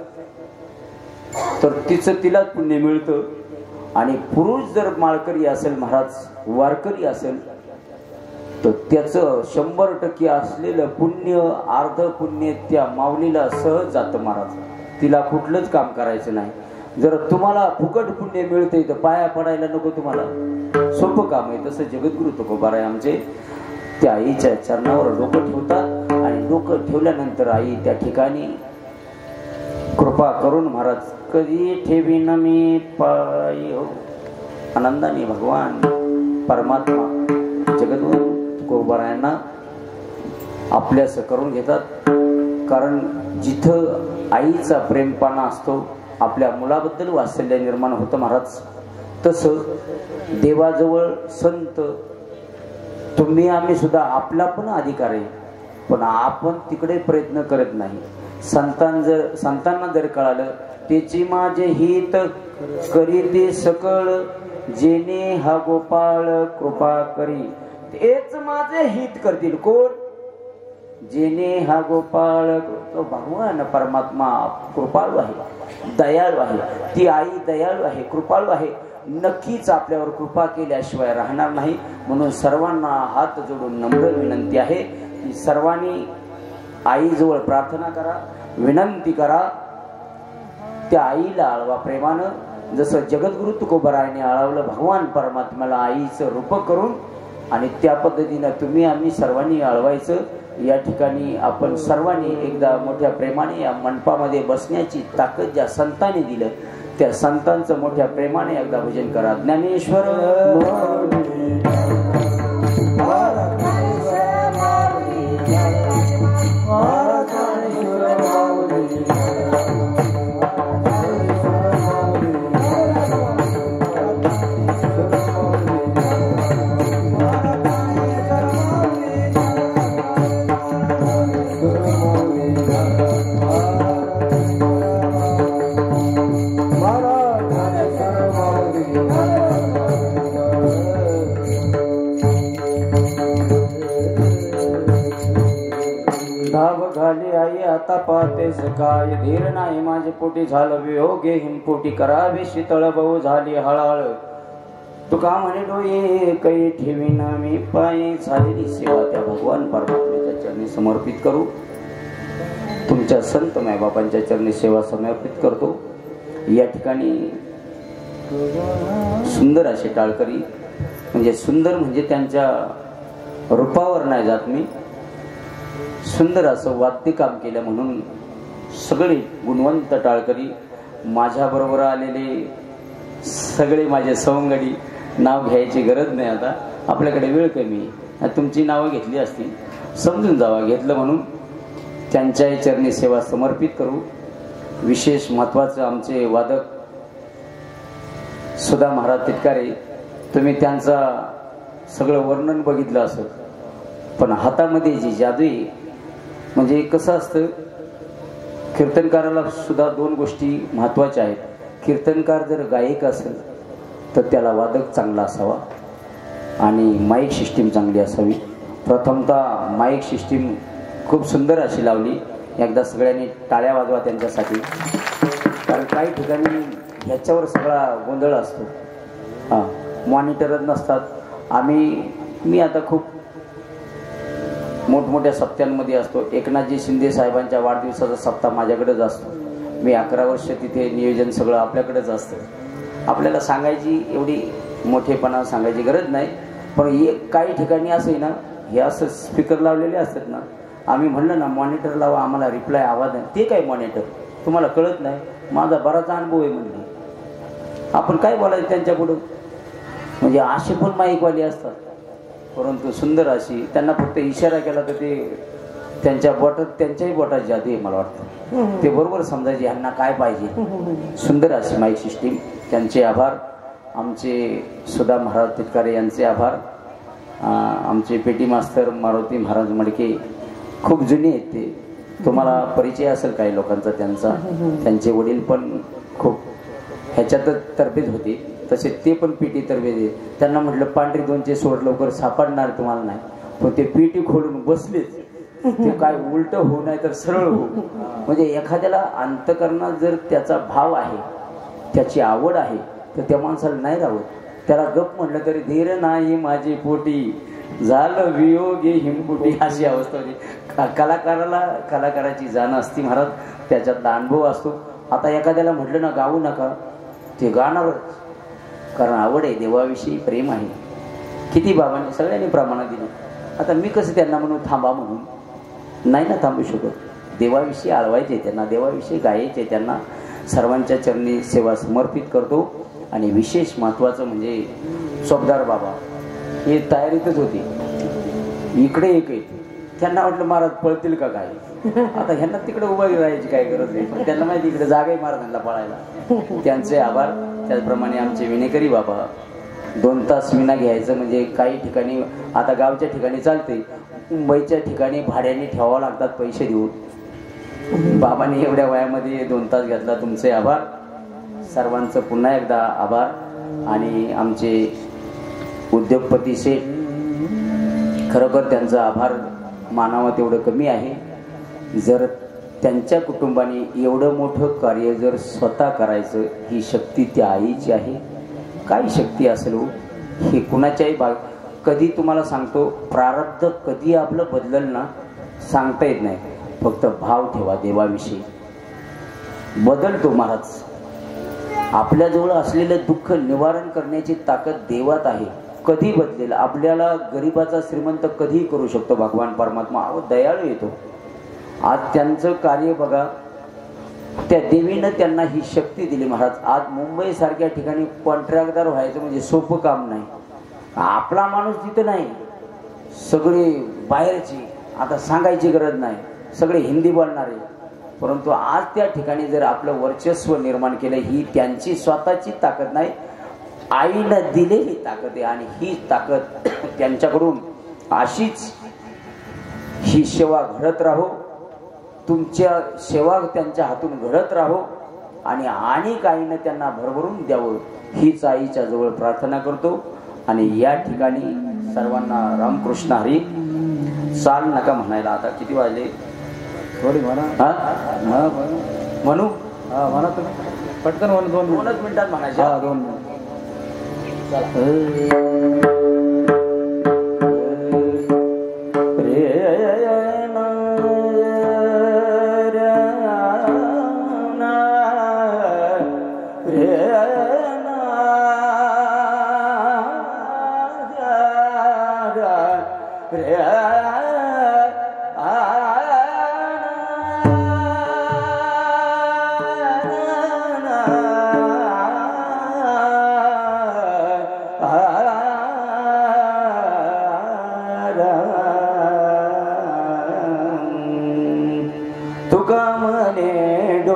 तर तिचं तिलाच पुण्य मिळतं, आणि पुरुष जर माळकरी असेल महाराज, वारकरी असेल तर त्याचं 100% असलेलं पुण्य, अर्ध पुण्य त्या माऊलीला सहज जातं महाराज. तिला कुठलंच काम करायचं नाही. जर तुम्हाला फुकट पुण्य मिळते तर पाया पडायला नको, तुम्हाला सोपं काम आहे. तसं जगद्गुरु तुकोबाराय आमचे त्या आईच्या चरणावर डोकं ठेवतात, आणि डोकं ठेवल्यानंतर आई त्या ठिकाणी कृपा करून महाराज कधी ठेवीन मी पायी हो. आनंदाने भगवान परमात्मा जगद्गुरु तुकोबारायांना आपल्यास करून घेतात. कारण जिथं आईचा प्रेमपाना असतो, आपल्या मुलाबद्दल वात्सल्य निर्माण होतं महाराज. तसं देवाजवळ संत, तुम्ही आम्ही सुद्धा आपला पण अधिकार आहे, पण आपण तिकडे प्रयत्न करत नाही. संतांना जर कळालं त्याची माझे हित करीते सकळ, जेने हा गोपाळ कृपा करी, तेच माझे हित करतील. कोण? जेने हा गोपाळ. तो भगवान परमात्मा कृपाळू आहे, दयाळू आहे. ती आई दयाळू आहे, कृपाळू आहे. नक्कीच आपल्यावर कृपा केल्याशिवाय राहणार नाही. म्हणून सर्वांना हात जोडून नम्र विनंती आहे की सर्वांनी आईजवळ प्रार्थना करा, विनंती करा. त्या आईला आळवा प्रेमानं, जसं जगद्गुरु तुकोबारायने आळवलं भगवान परमात्म्याला आईचं रूप करून, आणि त्या पद्धतीनं तुम्ही आम्ही सर्वांनी आळवायचं. या ठिकाणी आपण सर्वांनी एकदा मोठ्या प्रेमाने या मंडपामध्ये बसण्याची ताकद ज्या संतांनी दिलं, त्या संतांचं मोठ्या प्रेमाने एकदा भजन करा. ज्ञानेश्वर आता पाहतेस काय धीर नाही माझे पोटी झालं वियोगे हिमपोटी करावी शीतळ बहु झाली हळहळ तुका म्हणे डोळे काही ठेवीन मी पायी झालेली सेवा त्या भगवान परमात्म्याच्या चरणी समर्पित करू. तुमच्या संत मायबापांच्या चरणी सेवा समर्पित करतो. या ठिकाणी सुंदर असे टाळकरी, म्हणजे सुंदर म्हणजे त्यांच्या रूपावर नाही जात मी, सुंदर असं वाद्य काम केलं म्हणून सगळे गुणवंत टाळकरी माझ्या बरोबर आलेले सगळे माझे सवंगडी. नाव घ्यायची गरज नाही, आता आपल्याकडे वेळ कमी आहे. तुमची नावं घेतली असतील, समजून जावा घेतलं म्हणून. त्यांच्या चरणी सेवा समर्पित करू. विशेष महत्वाचं आमचे वादक सुधा महाराज तिटकारे, तुम्ही त्यांचा सगळं वर्णन बघितलं असं, पण हातामध्ये जी जादू आहे, म्हणजे कसं असतं, कीर्तनकाराला सुद्धा दोन गोष्टी महत्वाच्या आहेत. कीर्तनकार जर गायक असेल तर त्याला वादक चांगला असावा आणि माईक सिस्टीम चांगली असावी. प्रथमतः माईक सिस्टीम खूप सुंदर अशी लावली. एकदा सगळ्यांनी टाळ्या वाजवा त्यांच्यासाठी. कारण काही ठिकाणी ह्याच्यावर सगळा गोंधळ असतो. हां, मॉनिटरच नसतात. मी आता खूप मोठमोठ्या सप्त्यांमध्ये असतो. एकनाथजी शिंदे साहेबांच्या वाढदिवसाचा सप्ताह माझ्याकडेच असतो. मी 11 वर्ष तिथे नियोजन सगळं आपल्याकडेच असतं. आपल्याला सांगायची एवढी मोठेपणा सांगायची गरज नाही. पण काही ठिकाणी असं आहे ना, हे असं स्पीकर लावलेले असतात ना, आम्ही म्हणलं ना मॉनिटर लावा, आम्हाला रिप्लाय आवाज नाही. ते काय मॉनिटर तुम्हाला कळत नाही. माझा बराच अनुभव आहे म्हणले. आपण काय बोलायचं त्यांच्यापुढं. म्हणजे असे पण माईकवाले असतात, परंतु सुंदर अशी. त्यांना फक्त इशारा केला तर ते त्यांच्याही बोटात जादू आहे मला वाटतं. ते बरोबर समजायचे ह्यांना काय पाहिजे. सुंदर अशी माईक सिस्टीम. त्यांचे आभार. आमचे सुधा महाराज तिटकारे यांचे आभार. आमचे पेटी मास्तर मारुती महाराज मडके खूप जुने आहेत. ते तुम्हाला परिचय असेल काही लोकांचा त्यांचा. त्यांचे वडील पण खूप ह्याच्यातच तरबेज होते. तसे ते पण पेटी तरबेज. त्यांना म्हटलं पांढरी दोनचे सोड लवकर सापडणार तुम्हाला नाही. पण ते पेटी खोलून बसलेच. ते काय उलट होऊ नाही तर सरळ हो. म्हणजे एखाद्याला अंतकरणात जर त्याचा भाव आहे, त्याची आवड आहे, तर त्या माणसाला नाही राहत. त्याला गप म्हटलं तरी धीर नाही माझी पोटी झालं वियोगी हिमकुटी अशी अवस्था होती. कलाकाराची जाण असती महाराज. त्याच्यातला अनुभव असतो. आता एखाद्याला म्हटलं ना गाऊ नका, ते गाणारच. कारण आवड आहे, देवाविषयी प्रेम आहे. किती बाबांनी सगळ्यांनी प्रमाणात दिलं. आता मी कसं त्यांना म्हणून थांबा म्हणून नाही ना थांबू शकत. देवाविषयी आळवायचे, त्यांना देवाविषयी गायचे. त्यांना सर्वांच्या चरणी सेवा समर्पित करतो. आणि विशेष महत्त्वाचं म्हणजे सोबदार बाबा हे तयारीतच होते. इकडे एक आहे. त्यांना वाटलं महाराज पळतील का काय. आता ह्यांना तिकडे उभं राहायची काय गरज नाही. पण त्यांना माहिती इकडे जागा आहे महाराजांना पळायला. त्यांचे आभार. त्याचप्रमाणे आमचे विनेकरी बाबा 2 तास विना घ्यायचं म्हणजे काही ठिकाणी आता गावच्या ठिकाणी चालते, मुंबईच्या ठिकाणी भाड्याने ठेवावं लागतात पैसे देऊन. बाबांनी एवढ्या वयामध्ये 2 तास घेतला. तुमचे आभार. सर्वांचं पुन्हा एकदा आभार. आणि आमचे उद्योगपती शेठ, खरोखर त्यांचा आभार मानावा तेवढं कमी आहे. जर त्यांच्या कुटुंबाने एवढं मोठं कार्य जर स्वतः करायचं, ही शक्ती त्या आईची आहे. काय शक्ती असेल हो हे कुणाच्याही कधी तुम्हाला सांगतो, प्रारब्ध कधी आपलं बदलल ना सांगता येत नाही. फक्त भाव ठेवा देवाविषयी, बदलतो महाराज. आपल्याजवळ असलेलं दुःख निवारण करण्याची ताकद देवात आहे. कधी बदलेल. आपल्याला गरीबाचा श्रीमंत कधी करू शकतो भगवान परमात्मा. दयाळू येतो. आज त्यांचं कार्य बघा, त्या देवीनं त्यांना ही शक्ती दिली महाराज. आज मुंबई सारख्या ठिकाणी कॉन्ट्रॅक्टदार व्हायचं म्हणजे सोपं काम नाही. आपला माणूस तिथं नाही, सगळे बाहेरची. आता सांगायची गरज नाही, सगळे हिंदी बोलणारे. परंतु आज त्या ठिकाणी जर आपलं वर्चस्व निर्माण केलं, ही त्यांची स्वतःची ताकद नाही, आईनं दिलेली ताकद आहे. आणि ही ताकद त्यांच्याकडून अशीच ही सेवा घडत राहो. तुमच्या सेवा त्यांच्या हातून घडत राहो. आणि आईनं त्यांना भरभरून द्यावं हीच आईच्या जवळ प्रार्थना करतो. आणि या ठिकाणी सर्वांना रामकृष्ण हरी. चाल नका म्हणायला. आता किती वाजले? थोडी म्हणा. म्हणू म्हणा तुम्ही पटकन म्हणू. 2 मिनिटात म्हणायचे. 2 मिनिट. तुका म्हणे डो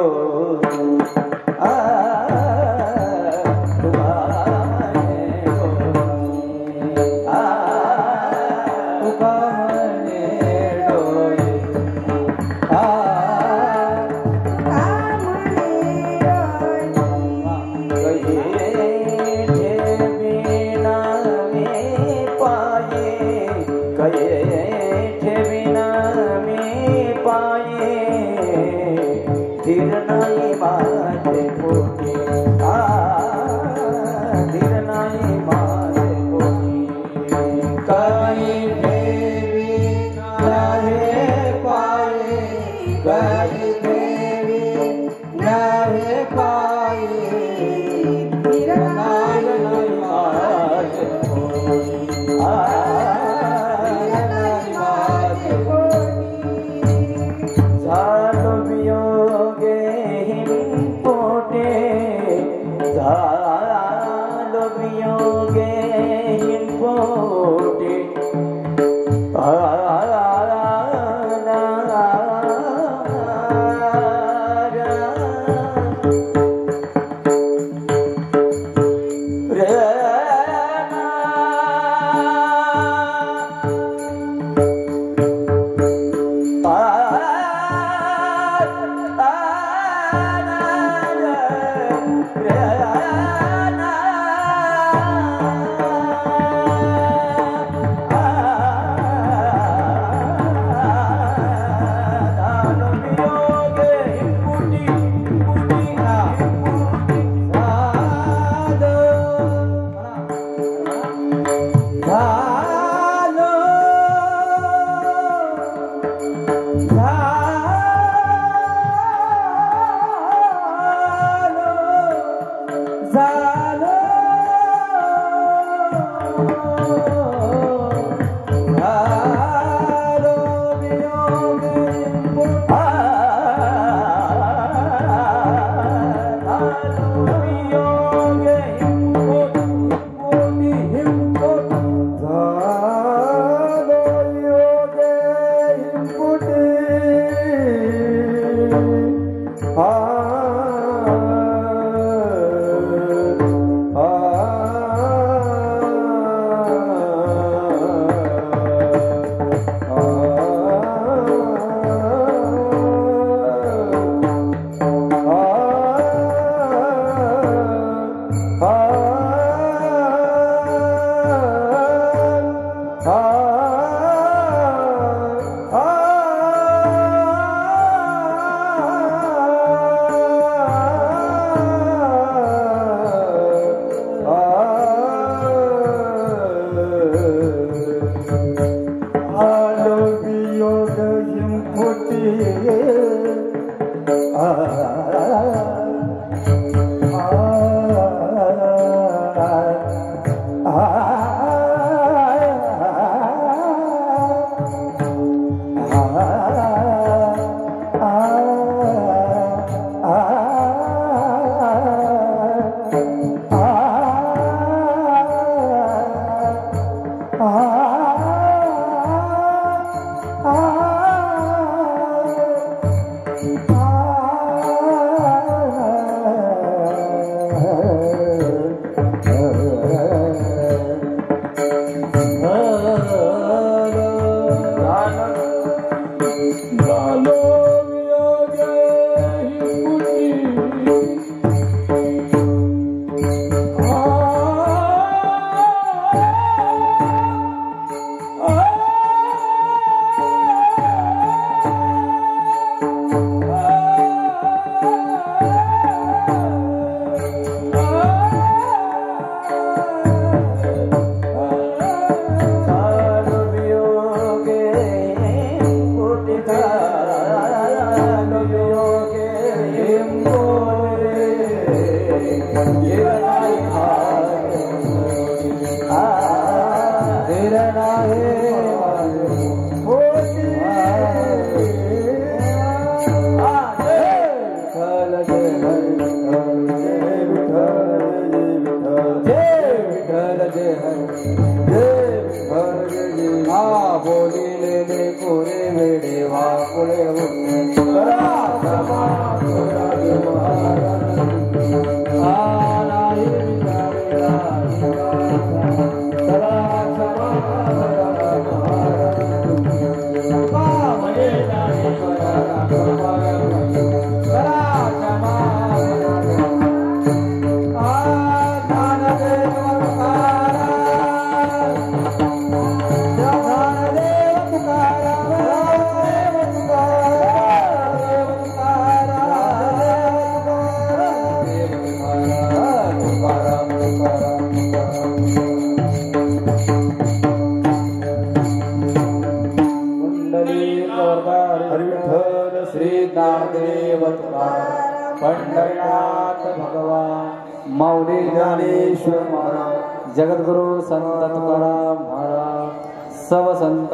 माऊली ज्ञानेश्वर महाराज, जगद्गुरु संत तुकाराम महाराज, सर्व संत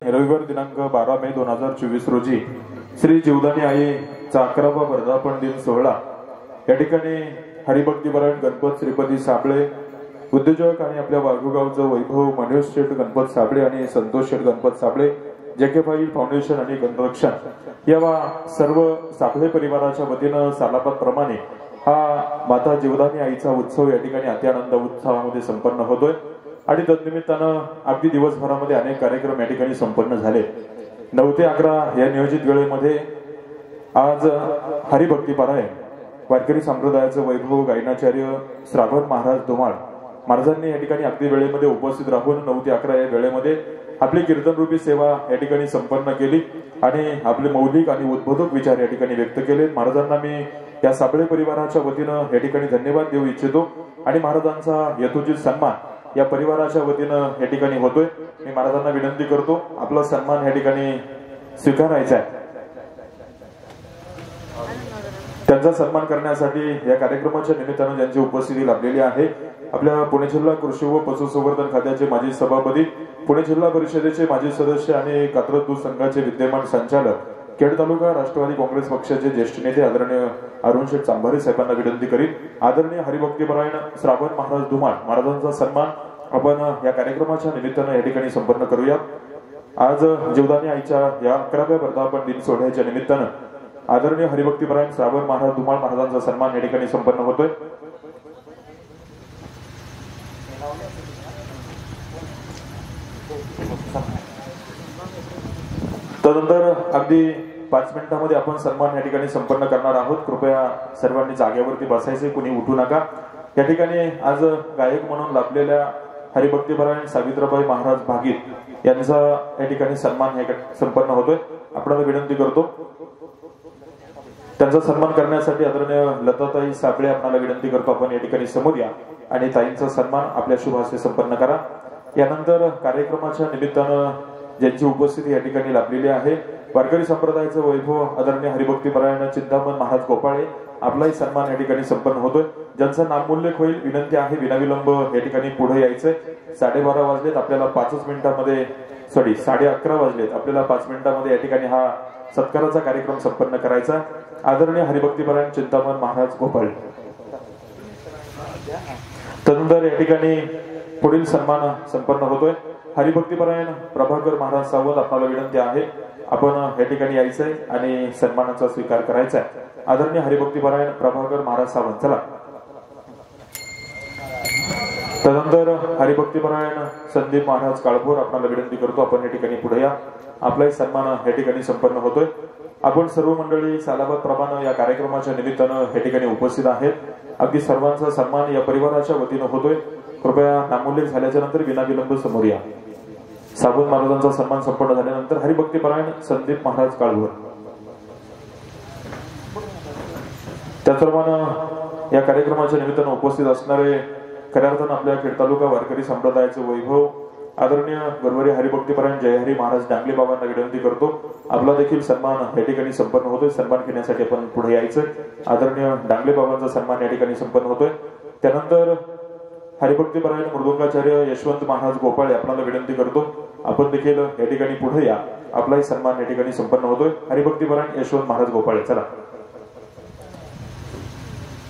रविवार दिनांक 12 मे 2024 रोजी श्री जीवदानी आईचा 11वा वर्धापन दिन सोहळा या ठिकाणी हरिभक्तीपरायण गणपत श्रीपती साबळे उद्योजक आणि आपल्या वाघूगावचं वैभव मनोज शेठ गणपत साबळे आणि Santosh Sheth Ganpat Sable JK file foundation आणि गणरक्षण या सर्व साबळे परिवाराच्या वतीनं सालाबादप्रमाणे हा माता जीवदानी आईचा उत्सव या ठिकाणी अत्यानंद उत्सवामध्ये संपन्न होतोय आणि तदनिमित्तानं अगदी दिवसभरामध्ये अनेक कार्यक्रम या ठिकाणी संपन्न झाले. 9 ते 11 या नियोजित वेळेमध्ये आज हरिभक्तीपरायण वारकरी संप्रदायाचं वैभव गायनाचार्य श्रावण महाराज धुमाळ महाराजांनी या ठिकाणी अगदी वेळेमध्ये उपस्थित राहून 9 ते 11 या वेळेमध्ये आपली कीर्तनरूपी सेवा या ठिकाणी संपन्न केली आणि आपले मौलिक आणि उद्बोधक विचार या ठिकाणी व्यक्त केले. महाराजांना मी या साबळे परिवाराच्या वतीनं या ठिकाणी धन्यवाद देऊ इच्छितो आणि महाराजांचा यथोचित सन्मान या परिवाराच्या वतीनं या ठिकाणी होतोय. मी महाराजांना विनंती करतो आपला सन्मान या ठिकाणी स्वीकारायचा आहे. त्यांचा सन्मान करण्यासाठी या कार्यक्रमाच्या निमित्तानं ज्यांची उपस्थिती लाभलेली आहे आपल्या पुणे जिल्हा कृषी व पशुसंवर्धन खात्याचे माजी सभापती, पुणे जिल्हा परिषदेचे माजी सदस्य आणि कात्रज दूध संघाचे विद्यमान संचालक, खेड तालुका राष्ट्रवादी काँग्रेस पक्षाचे ज्येष्ठ नेते आदरणीय अरुण शेठ चांभारे साहेबांना विनंती करीत आदरणीय हरिभक्तीपरायण श्रावण महाराज धुमाळ महाराजांचा सन्मान आपण या कार्यक्रमाच्या निमित्तानं या ठिकाणी संपन्न करूया. आज जीवदानी आईच्या या 11व्या वर्धापन दिन सोहळ्याच्या निमित्तानं आदरणीय हरिभक्तीपरायण श्रावण महाराज धुमाळ महाराजांचा सन्मान या ठिकाणी संपन्न होतोय. तदनंतर अगदी 5 मिनिटांमध्ये आपण सन्मान या ठिकाणी संपन्न करणार आहोत. कृपया सर्वांनी जागेवरती बसायचे, कुणी उठू नका. या ठिकाणी आज गायक म्हणून लाभलेल्या हरिभक्तीपरायण सावित्रबाई महाराज भागीत यांचा या ठिकाणी सन्मान संपन्न होतोय. आपल्याला विनंती करतो त्यांचा सन्मान करण्यासाठी आदरणीय लताताई साबळे आपल्याला विनंती करतो आपण या ठिकाणी समोर या आणि ताईंचा सन्मान आपल्या शुभ हस्ते संपन्न करा. यानंतर कार्यक्रमाच्या निमित्तानं ज्यांची उपस्थिती या ठिकाणी लाभलेली आहे वारकरी संप्रदायाचं वैभव आदरणीय हरिभक्तीपरायण चिंतामण महाराज गोपाळे आपलाही सन्मान या ठिकाणी संपन्न होतोय. ज्यांचा नामोल्लेख होईल विनंती आहे विनाविलंब या ठिकाणी पुढे यायचंय. 12:30 वाजलेत, आपल्याला 5 मिनिटांमध्ये 11:30 वाजलेत, आपल्याला 5 मिनिटांमध्ये या ठिकाणी हा सत्काराचा कार्यक्रम संपन्न करायचा. आदरणीय हरिभक्तीपरायण चिंतामण महाराज गोपाळे. तदनंतर या ठिकाणी पुढील सन्मान संपन्न होतोय. हरिभक्तीपरायण प्रभाकर महाराज सावंत आपल्याला विनंती आहे आपण या ठिकाणी यायचंय आणि सन्मानाचा स्वीकार करायचा आहे. आदरणीय हरिभक्तीपरायण प्रभाकर महाराज सावंत चला. तदनंतर हरिभक्तीपरायण संदीप महाराज काळभोर आपल्याला विनंती करतो आपण या ठिकाणी पुढे या. आपलाही सन्मान या ठिकाणी संपन्न होतोय. आपण सर्व मंडळी सालाबाद प्रमाणे या कार्यक्रमाच्या निमित्तानं या ठिकाणी उपस्थित आहेत. अगदी सर्वांचा सन्मान या परिवाराच्या वतीनं होतोय. कृपया नामोल्लेख झाल्याच्या नंतर विनाविलंब समोर या. सावंत महाराजांचा सन्मान संपन्न झाल्यानंतर हरिभक्तीपरायण संदीप महाराज काळभोर. त्याचप्रमाणे या कार्यक्रमाच्या निमित्तानं उपस्थित असणारे खऱ्या अर्थानं आपल्या खेड तालुका वारकरी संप्रदायाचं वैभव आदरणीय गुरुवारी हरिभक्तीपरायण जयहरी महाराज डांगले बाबांना विनंती करतो आपला देखील सन्मान या ठिकाणी संपन्न होतोय. सन्मान घेण्यासाठी आपण पुढे यायचं. आदरणीय डांगले बाबांचा सन्मान या ठिकाणी संपन्न होतोय. त्यानंतर हरिभक्तीपरायण मृदुंगाचार्य यशवंत महाराज गोपाळे आपल्याला विनंती करतो आपण देखील या ठिकाणी पुढे या. आपलाही सन्मान या ठिकाणी संपन्न होतोय. हरिभक्तीपरायण यशवंत महाराज गोपाळे चला.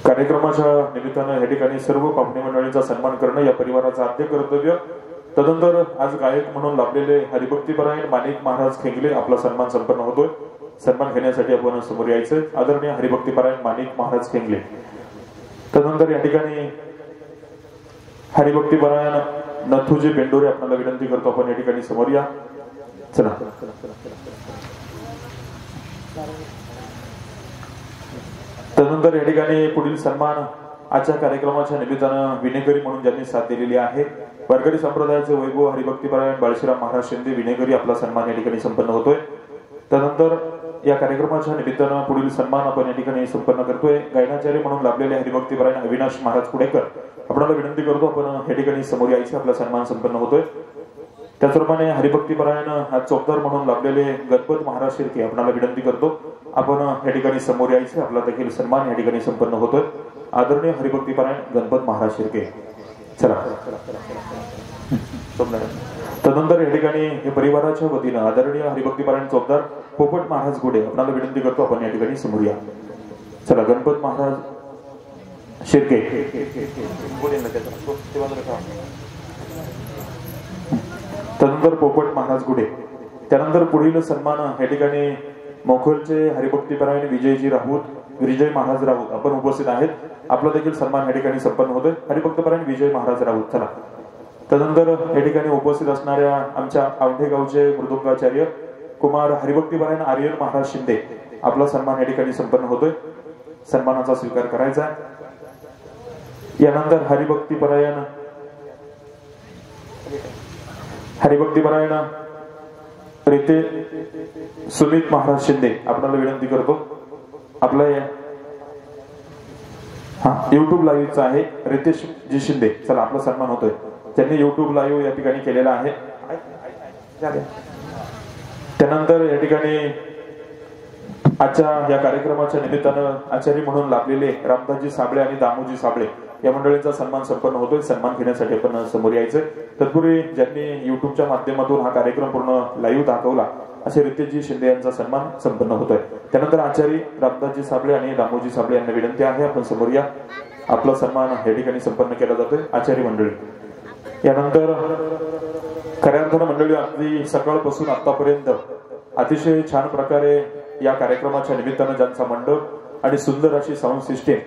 कार्यक्रमाच्या निमित्तानं या ठिकाणी सर्व पाहुणे मंडळींचा सन्मान करणं या परिवाराचं आद्य कर्तव्य. तदनंतर आज गायक म्हणून लाभलेले हरिभक्तीपरायण माणिक महाराज खेंगले आपला सन्मान संपन्न होतोय. सन्मान घेण्यासाठी आपण समोर यायचं. आदरणीय हरिभक्तीपरायण माणिक महाराज खेंगले. तदनंतर या ठिकाणी हरिभक्तीपरायण नथुजी बेंडोरे आपल्याला विनंती करतो आपण या ठिकाणी समोर या चला. तदनंतर या ठिकाणी पुढील सन्मान आजच्या कार्यक्रमाच्या निमित्तानं विनेकरी म्हणून ज्यांनी साथ दिलेली आहे वारकरी संप्रदायाचे वैभव हरिभक्तीपरायण बाळशीराम महाराज शिंदे विनेकरी आपला सन्मान या ठिकाणी संपन्न होतोय. त्यानंतर या कार्यक्रमाच्या निमित्तानं पुढील सन्मान आपण या ठिकाणी संपन्न करतोय. गायनाचार्य म्हणून लाभलेले हरिभक्तीपरायण अविनाश महाराज कुडेकर आपल्याला विनंती करतो आपण या ठिकाणी समोर यायचं. आपला सन्मान संपन्न होतोय. त्याचप्रमाणे हरिभक्तीपरायण हा चौकदार म्हणून लाभलेले गणपत महाराज शिर्के आपणाला विनंती करतो, आपण या ठिकाणी समोर यायचे. आपला देखील सन्मान या ठिकाणी संपन्न होतोय. आदरणीय हरिभक्तीपरायण गणपत महाराज शिर्के, चला. तदनंतर या ठिकाणी हे परिवाराच्या वतीनं आदरणीय हरिभक्तीपरायण चौकदार पोपट महाराज गुडे आपणाला विनंती करतो, आपण या ठिकाणी समोर या. चला, गणपत महाराज शिर्के. तदनंतर पोपट महाराज गुडे. त्यानंतर पुढील सन्मान या ठिकाणी मोखोलचे हरिभक्तीपरायण विजयजी राऊत, विजय महाराज राऊत आपण उपस्थित आहेत. आपला देखील सन्मान या ठिकाणी संपन्न होतोय. हरिभक्तपरायण विजय महाराज राऊत, चला. तदनंतर या ठिकाणी उपस्थित असणाऱ्या आमच्या आवढे गावचे मृदुंगाचार्य कुमार हरिभक्तीपरायण आर्यन महाराज शिंदे, आपला सन्मान या ठिकाणी संपन्न होतोय. सन्मानाचा स्वीकार करायचा. यानंतर हरिभक्तीपरायण रिते सुमित महाराज शिंदे आपल्याला विनंती करतो. आपला युट्यूब लाईव्हचा आहे रितेश जी शिंदे, चला आपला सन्मान होतोय. त्यांनी युट्यूब लाईव्ह या ठिकाणी केलेला आहे. त्यानंतर या ठिकाणी आजच्या या कार्यक्रमाच्या निमित्तानं आचार्य म्हणून लाभलेले रामदासजी साबळे आणि दामोजी साबळे या मंडळींचा सन्मान संपन्न होतोय. सन्मान घेण्यासाठी आपण समोर यायचंय. तत्पूर्वी ज्यांनी युट्यूबच्या माध्यमातून हा कार्यक्रम पूर्ण लाईव्ह दाखवला असे रितेशजी शिंदे यांचा सन्मान संपन्न होतोय. त्यानंतर आचार्य रामदासजी साबळे आणि दामोजी साबळे यांना विनंती आहे, आपण समोर या. आपला सन्मान या ठिकाणी संपन्न केला जातोय आचार्य मंडळी. यानंतर खऱ्या अर्थानं मंडळी अगदी सकाळपासून आतापर्यंत अतिशय छान प्रकारे या कार्यक्रमाच्या निमित्तानं ज्यांचा मंडप आणि सुंदर अशी साऊंड सिस्टीम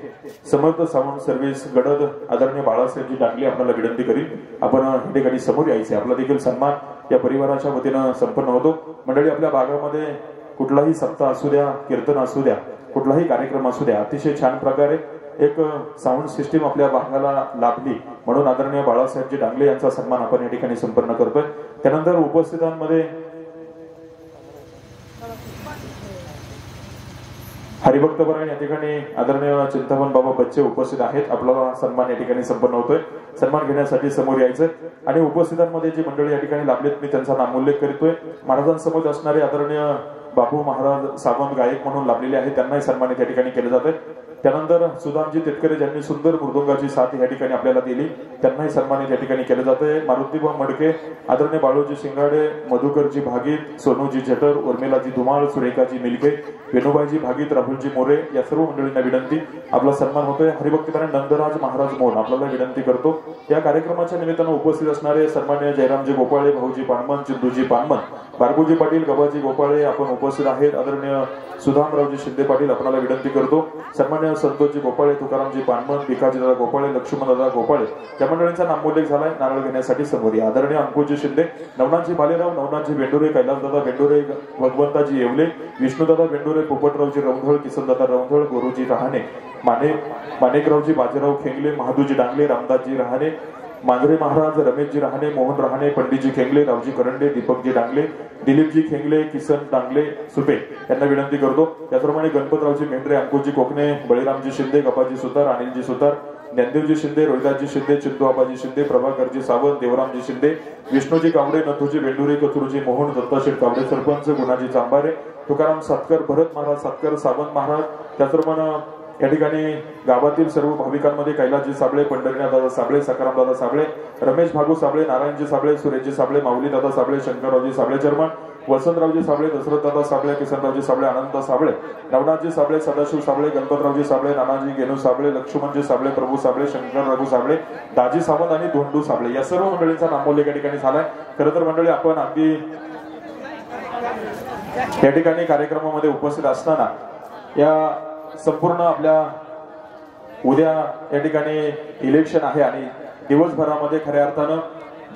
समर्थ साऊंड सर्व्हिस गडद आदरणीय बाळासाहेबजी डांगले आपल्याला विनंती करील, आपण या ठिकाणी समोर यायचे. आपला देखील सन्मान या परिवाराच्या वतीनं संपन्न होतो. मंडळी, आपल्या भागामध्ये कुठलाही सप्ताह असू द्या, कीर्तन असू द्या, कुठलाही कार्यक्रम असू द्या, अतिशय छान प्रकारे एक साऊंड सिस्टीम आपल्या भागाला लाभली म्हणून आदरणीय बाळासाहेबजी डांगले यांचा सन्मान आपण या ठिकाणी संपन्न करतोय. त्यानंतर उपस्थितांमध्ये हरिभक्तपरायण या ठिकाणी आदरणीय चिंतामण बाबा बच्चे उपस्थित आहेत. आपला सन्मान या ठिकाणी संपन्न होतोय. सन्मान घेण्यासाठी समोर यायचं. आणि उपस्थितांमध्ये जी मंडळी या ठिकाणी लाभलेत मी त्यांचा नामोल्लेख करतोय. महाराजांसमोर असणारे आदरणीय बापू महाराज सावंत गायक म्हणून लाभलेले आहेत, त्यांनाही सन्मानित या ठिकाणी केले जाते. त्यानंतर सुदामजी तितकरे ज्यांनी सुंदर मृदुंगाची साथ या ठिकाणी आपल्याला दिली, त्यांनाही सन्मानित या ठिकाणी केले जाते. मारुतीबा मडके, आदरणीय बाळूजी शिंगाडे, मधुकरजी भागीत, सोनूजी जटर, उर्मिलाजी धुमाळ, सुरेखाजी मिलके, वेणुबाईजी भागीत, राहुलजी मोरे या सर्व मंडळींना विनंती, आपला सन्मान होतोय. हरिभक्तीपरायण नंदराज महाराज मोहन आपल्याला विनंती करतो. या कार्यक्रमाच्या निमित्तानं उपस्थित असणारे सन्मान्य जयरामजी गोपाळे, भाऊजी पानमन, चिंदूजी पानमन, बारगोजी पाटील, गबाजी गोपाळे आपण उपस्थित आहेत. आदरणीय सुधामरावजी शिंदे पाटील आपल्याला विनंती करतो. सन्मान्य संतोषजी गोपाळे, तुकारामजी पानमन, भिकाजी दादा गोपाळे, लक्ष्मण दादा गोपाळे या मंडळींचा नामोल्लेख झालाय. नारळ घेण्यासाठी समोर या. आदरणीय अंकुजी शिंदे, नवनाथजी भालेराव, नवनाथजी बेंडुरे, कैलासदादा बेंडुरे, भगवंताजी येवले, विष्णुदादा बेंडुरे, पोपटरावजी रौंधळ, किसनदादा रौंधळ, गोरुजी रहाणे, माणिकरावजी बाजीराव खेंगले, महादूजी डांगले, रामदासजी रहाणे, मांजरे महाराज, रमेशजी रहाणे, मोहन रहाणे, पंडितजी खेंगले, रावजी करंडे, दीपकजी डांगले, दिलीपजी खेंगले, किसन डांगले सुपे यांना विनंती करतो. त्याचप्रमाणे गणपतरावजी मेंढरे, अंकुजी कोकणे, बळीरामजी शिंदे, गपाजी सुतार, अनिलजी सुतार, ज्ञानदेवजी शिंदे, रोहिदासजी शिंदे, चिंतू आबाजी शिंदे, प्रभाकरजी सावंत, देवरामजी शिंदे, विष्णूजी कावडे, नथुजी बेंडुरे, कचुरुजी मोहन, दत्ताशेठ कावडे सरपंच, गुणाजी चांबारे, तुकाराम सातकर, भरत महाराज सातकर, सावंत महाराज. त्याचप्रमाणे या ठिकाणी गावातील सर्व भाविकांमध्ये कैलासजी साबळे, पंढरीनाथ दादा साबळे, सकाराम दादा साबळे, रमेश भागू साबळे, नारायणजी साबळे, सुरेशजी साबळे, माऊली दादा साबळे, शंकररावजी साबळे चर्मन, वसंतरावजी साबळे, दशरथ दादा साबळे, किसनरावजी साबळे, आनंद साबळे, नवनाथजी साबळे, सदाशिव साबळे, गणपतरावजी साबळे, नानाजी गेनू साबळे, लक्ष्मणजी साबळे, प्रभू साबळे, शंकर रघु साबळे, दाजी सावंत आणि धोंडू साबळे या सर्व मंडळींचा नामोल्लेख या ठिकाणी झालाय. खरं तर मंडळी, आपण अगदी या ठिकाणी कार्यक्रमामध्ये उपस्थित असताना या संपूर्ण आपल्या उद्या या ठिकाणी इलेक्शन आहे आणि दिवसभरामध्ये खऱ्या अर्थानं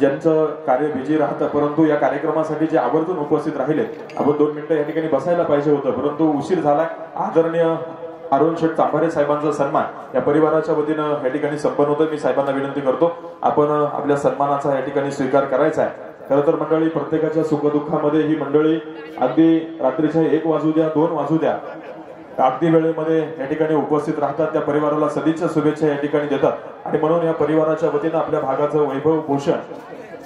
ज्यांचं कार्य बिझी राहतं, परंतु या कार्यक्रमासाठी जे आवर्जून उपस्थित राहिले, आपण 2 मिनिटं या ठिकाणी बसायला पाहिजे होतं, परंतु उशीर झालाय. आदरणीय अरुण शेठ चांभारे साहेबांचा सन्मान या परिवाराच्या वतीनं या ठिकाणी संपन्न होतोय. मी साहेबांना विनंती करतो, आपण आपल्या सन्मानाचा या ठिकाणी स्वीकार करायचा आहे. खरं तर मंडळी, प्रत्येकाच्या सुखदुःखामध्ये ही मंडळी अगदी रात्रीच्या 1 वाजू द्या, 2 वाजू द्या, अगदी वेळेमध्ये या ठिकाणी उपस्थित राहतात. त्या परिवाराला सदिच्छा शुभेच्छा या ठिकाणी देतात आणि म्हणून या परिवाराच्या वतीनं आपल्या भागाचं वैभव भूषण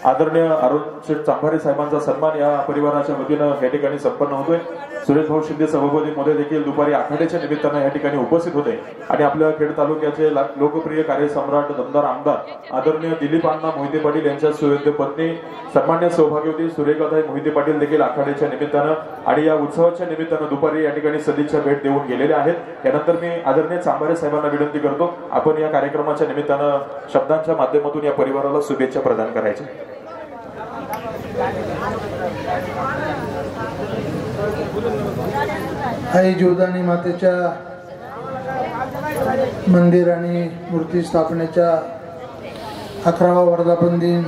आदरणीय अरुण शेठ चांभारे साहेबांचा सन्मान या परिवाराच्या वतीनं या ठिकाणी संपन्न होतोय। सुरेश भाऊ शिंदे सभापती मध्ये देखील दुपारी आखाड्याच्या निमित्तानं या ठिकाणी उपस्थित होते आणि आपल्या खेड तालुक्याचे लोकप्रिय कार्यसम्राट दमदार आमदार आदरणीय दिलीप अण्णा मोहिते पाटील यांच्या सुयोग्य पत्नी सन्मान्य सौभाग्यवती सुरेखाताई मोहिते पाटील देखील आखाड्याच्या निमित्तानं आणि या उत्सवाच्या निमित्तानं दुपारी या ठिकाणी सदिच्छा भेट देऊन गेलेले आहेत। यानंतर मी आदरणीय चांभारे साहेबांना विनंती करतो आपण या कार्यक्रमाच्या निमित्तानं शब्दांच्या माध्यमातून या परिवाराला शुभेच्छा प्रदान करायच्या। आई जीवदानी मातेच्या मंदिर आणि मूर्ती स्थापनेच्या 11वा वर्धापन दिन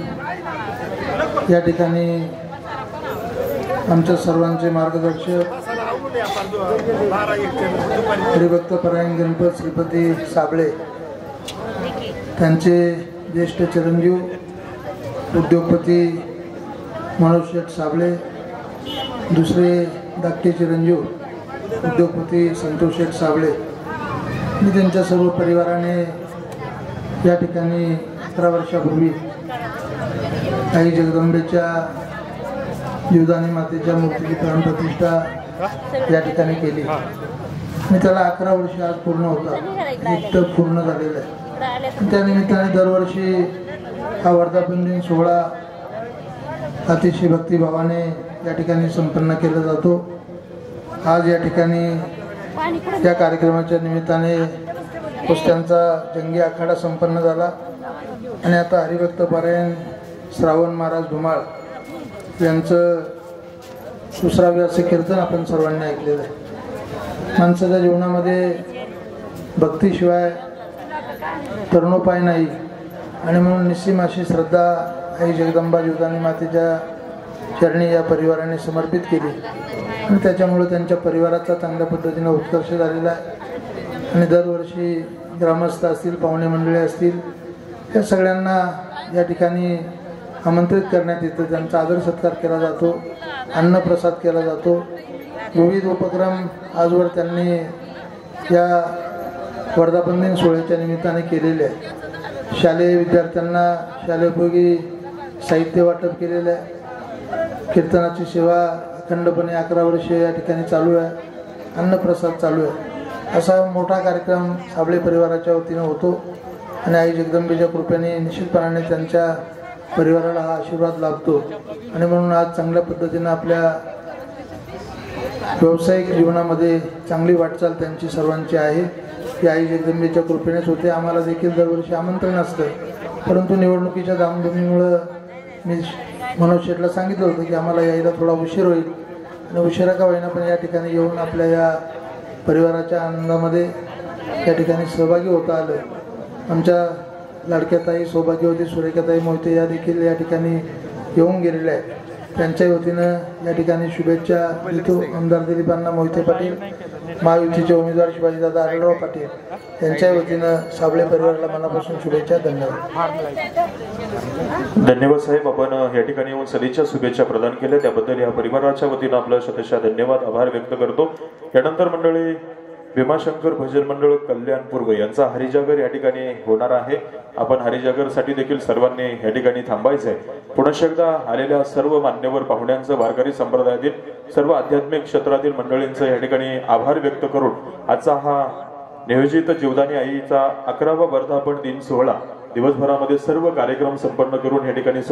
या ठिकाणी आमच्या सर्वांचे मार्गदर्शक हरिभक्त परायण गणपत श्रीपती साबळे त्यांचे ज्येष्ठ चिरंजीव उद्योगपती मनोज शेठ साबळे, दुसरे धाकटे चिरंजीव उद्योगपती संतोष शेठ साबळे आणि त्यांच्या सर्व परिवाराने या ठिकाणी 11 वर्षापूर्वी आई जगदंबेच्या जीवदानी मातेच्या मूर्तीची प्राणप्रतिष्ठा या ठिकाणी केली आणि त्याला 11 वर्ष आज पूर्ण होता, एक तर पूर्ण झालेलं आहे। त्या निमित्ताने दरवर्षी हा वर्धापन दिन सोहळा अतिशय भक्तिभावाने या ठिकाणी संपन्न केला जातो। आज या ठिकाणी या कार्यक्रमाच्या निमित्ताने कुस्त्यांचा जंगी आखाडा संपन्न झाला आणि आता हरिभक्त पारायण श्रावण महाराज धुमाळ यांचं सुसरावे असे कीर्तन आपण सर्वांनी ऐकलेलं आहे। माणसाच्या जीवनामध्ये भक्तीशिवाय तरुणोपाय नाही आणि म्हणून निस्सीम अशी श्रद्धा आई जगदंबा जीवदानी मातेच्या चरणी या परिवाराने समर्पित केली आणि त्याच्यामुळे त्यांच्या परिवाराचा चांगल्या पद्धतीने उत्कर्ष झालेला आहे आणि दरवर्षी ग्रामस्थ असतील, पाहुणे मंडळी असतील, या सगळ्यांना या ठिकाणी आमंत्रित करण्यात येतं, त्यांचा आदर सत्कार केला जातो, अन्नप्रसाद केला जातो। विविध उपक्रम आजवर त्यांनी या वर्धापन दिन सोहळ्याच्या निमित्ताने केलेले आहे। शालेय विद्यार्थ्यांना शालेयोपयोगी साहित्य वाटप केलेलं आहे। कीर्तनाची सेवा अखंडपणे 11 वर्ष या ठिकाणी चालू आहे, अन्नप्रसाद चालू आहे। असा मोठा कार्यक्रम साबळे परिवाराच्या वतीनं होतो आणि आई जगदंबेच्या कृपेने निश्चितपणाने त्यांच्या परिवाराला हा आशीर्वाद लाभतो आणि म्हणून आज चांगल्या पद्धतीनं आपल्या व्यावसायिक जीवनामध्ये चांगली वाटचाल त्यांची सर्वांची आहे। ही आई जगदंबेच्या कृपेनेच होते। आम्हाला देखील दरवर्षी आमंत्रण असतं, परंतु निवडणुकीच्या धामधुमीमुळं मी मनोज शेठला सांगितलं होतं की आम्हाला यायला थोडा उशीर होईल आणि उशिरा का होईना पण या ठिकाणी येऊन आपल्या या परिवाराच्या आनंदामध्ये या ठिकाणी सहभागी होता आलं। आमच्या लाडक्या ताई सौभाग्यवती सुरेखाताई मोहिते या देखील या ठिकाणी येऊन गेलेल्या आहेत। त्यांच्या वतीनं या ठिकाणी शुभेच्छा देतो। आमदार दिलीप अण्णा मोहिते पाटील, महायुतीचे उमेदवार शिवाजीदादा आढळराव पाटील यांच्या वतीनं साबळे परिवाराला मनापासून शुभेच्छा। धन्यवाद। धन्यवाद साहेब, आपण या ठिकाणी येऊन सदिच्छा शुभेच्छा प्रदान केल्या त्याबद्दल या परिवाराच्या वतीनं आपलं शतशः धन्यवाद आभार व्यक्त करतो। यानंतर मंडळी भीमाशंकर भजन मंडळ कल्याण पूर्व यांचा हरिजागर या ठिकाणी होणार आहे। आपण हरिजागरसाठी देखील सर्वांनी या ठिकाणी थांबायचं आहे। पुनश्च एकदा आलेल्या सर्व मान्यवर पाहुण्यांचं, वारकरी संप्रदायातील सर्व आध्यात्मिक क्षेत्रातील मंडळींचं या ठिकाणी आभार व्यक्त करून आजचा हा नियोजित जीवदानी आईचा 11वा वर्धापन दिन सोहळा दिवसभरामध्ये सर्व कार्यक्रम संपन्न करून या ठिकाणी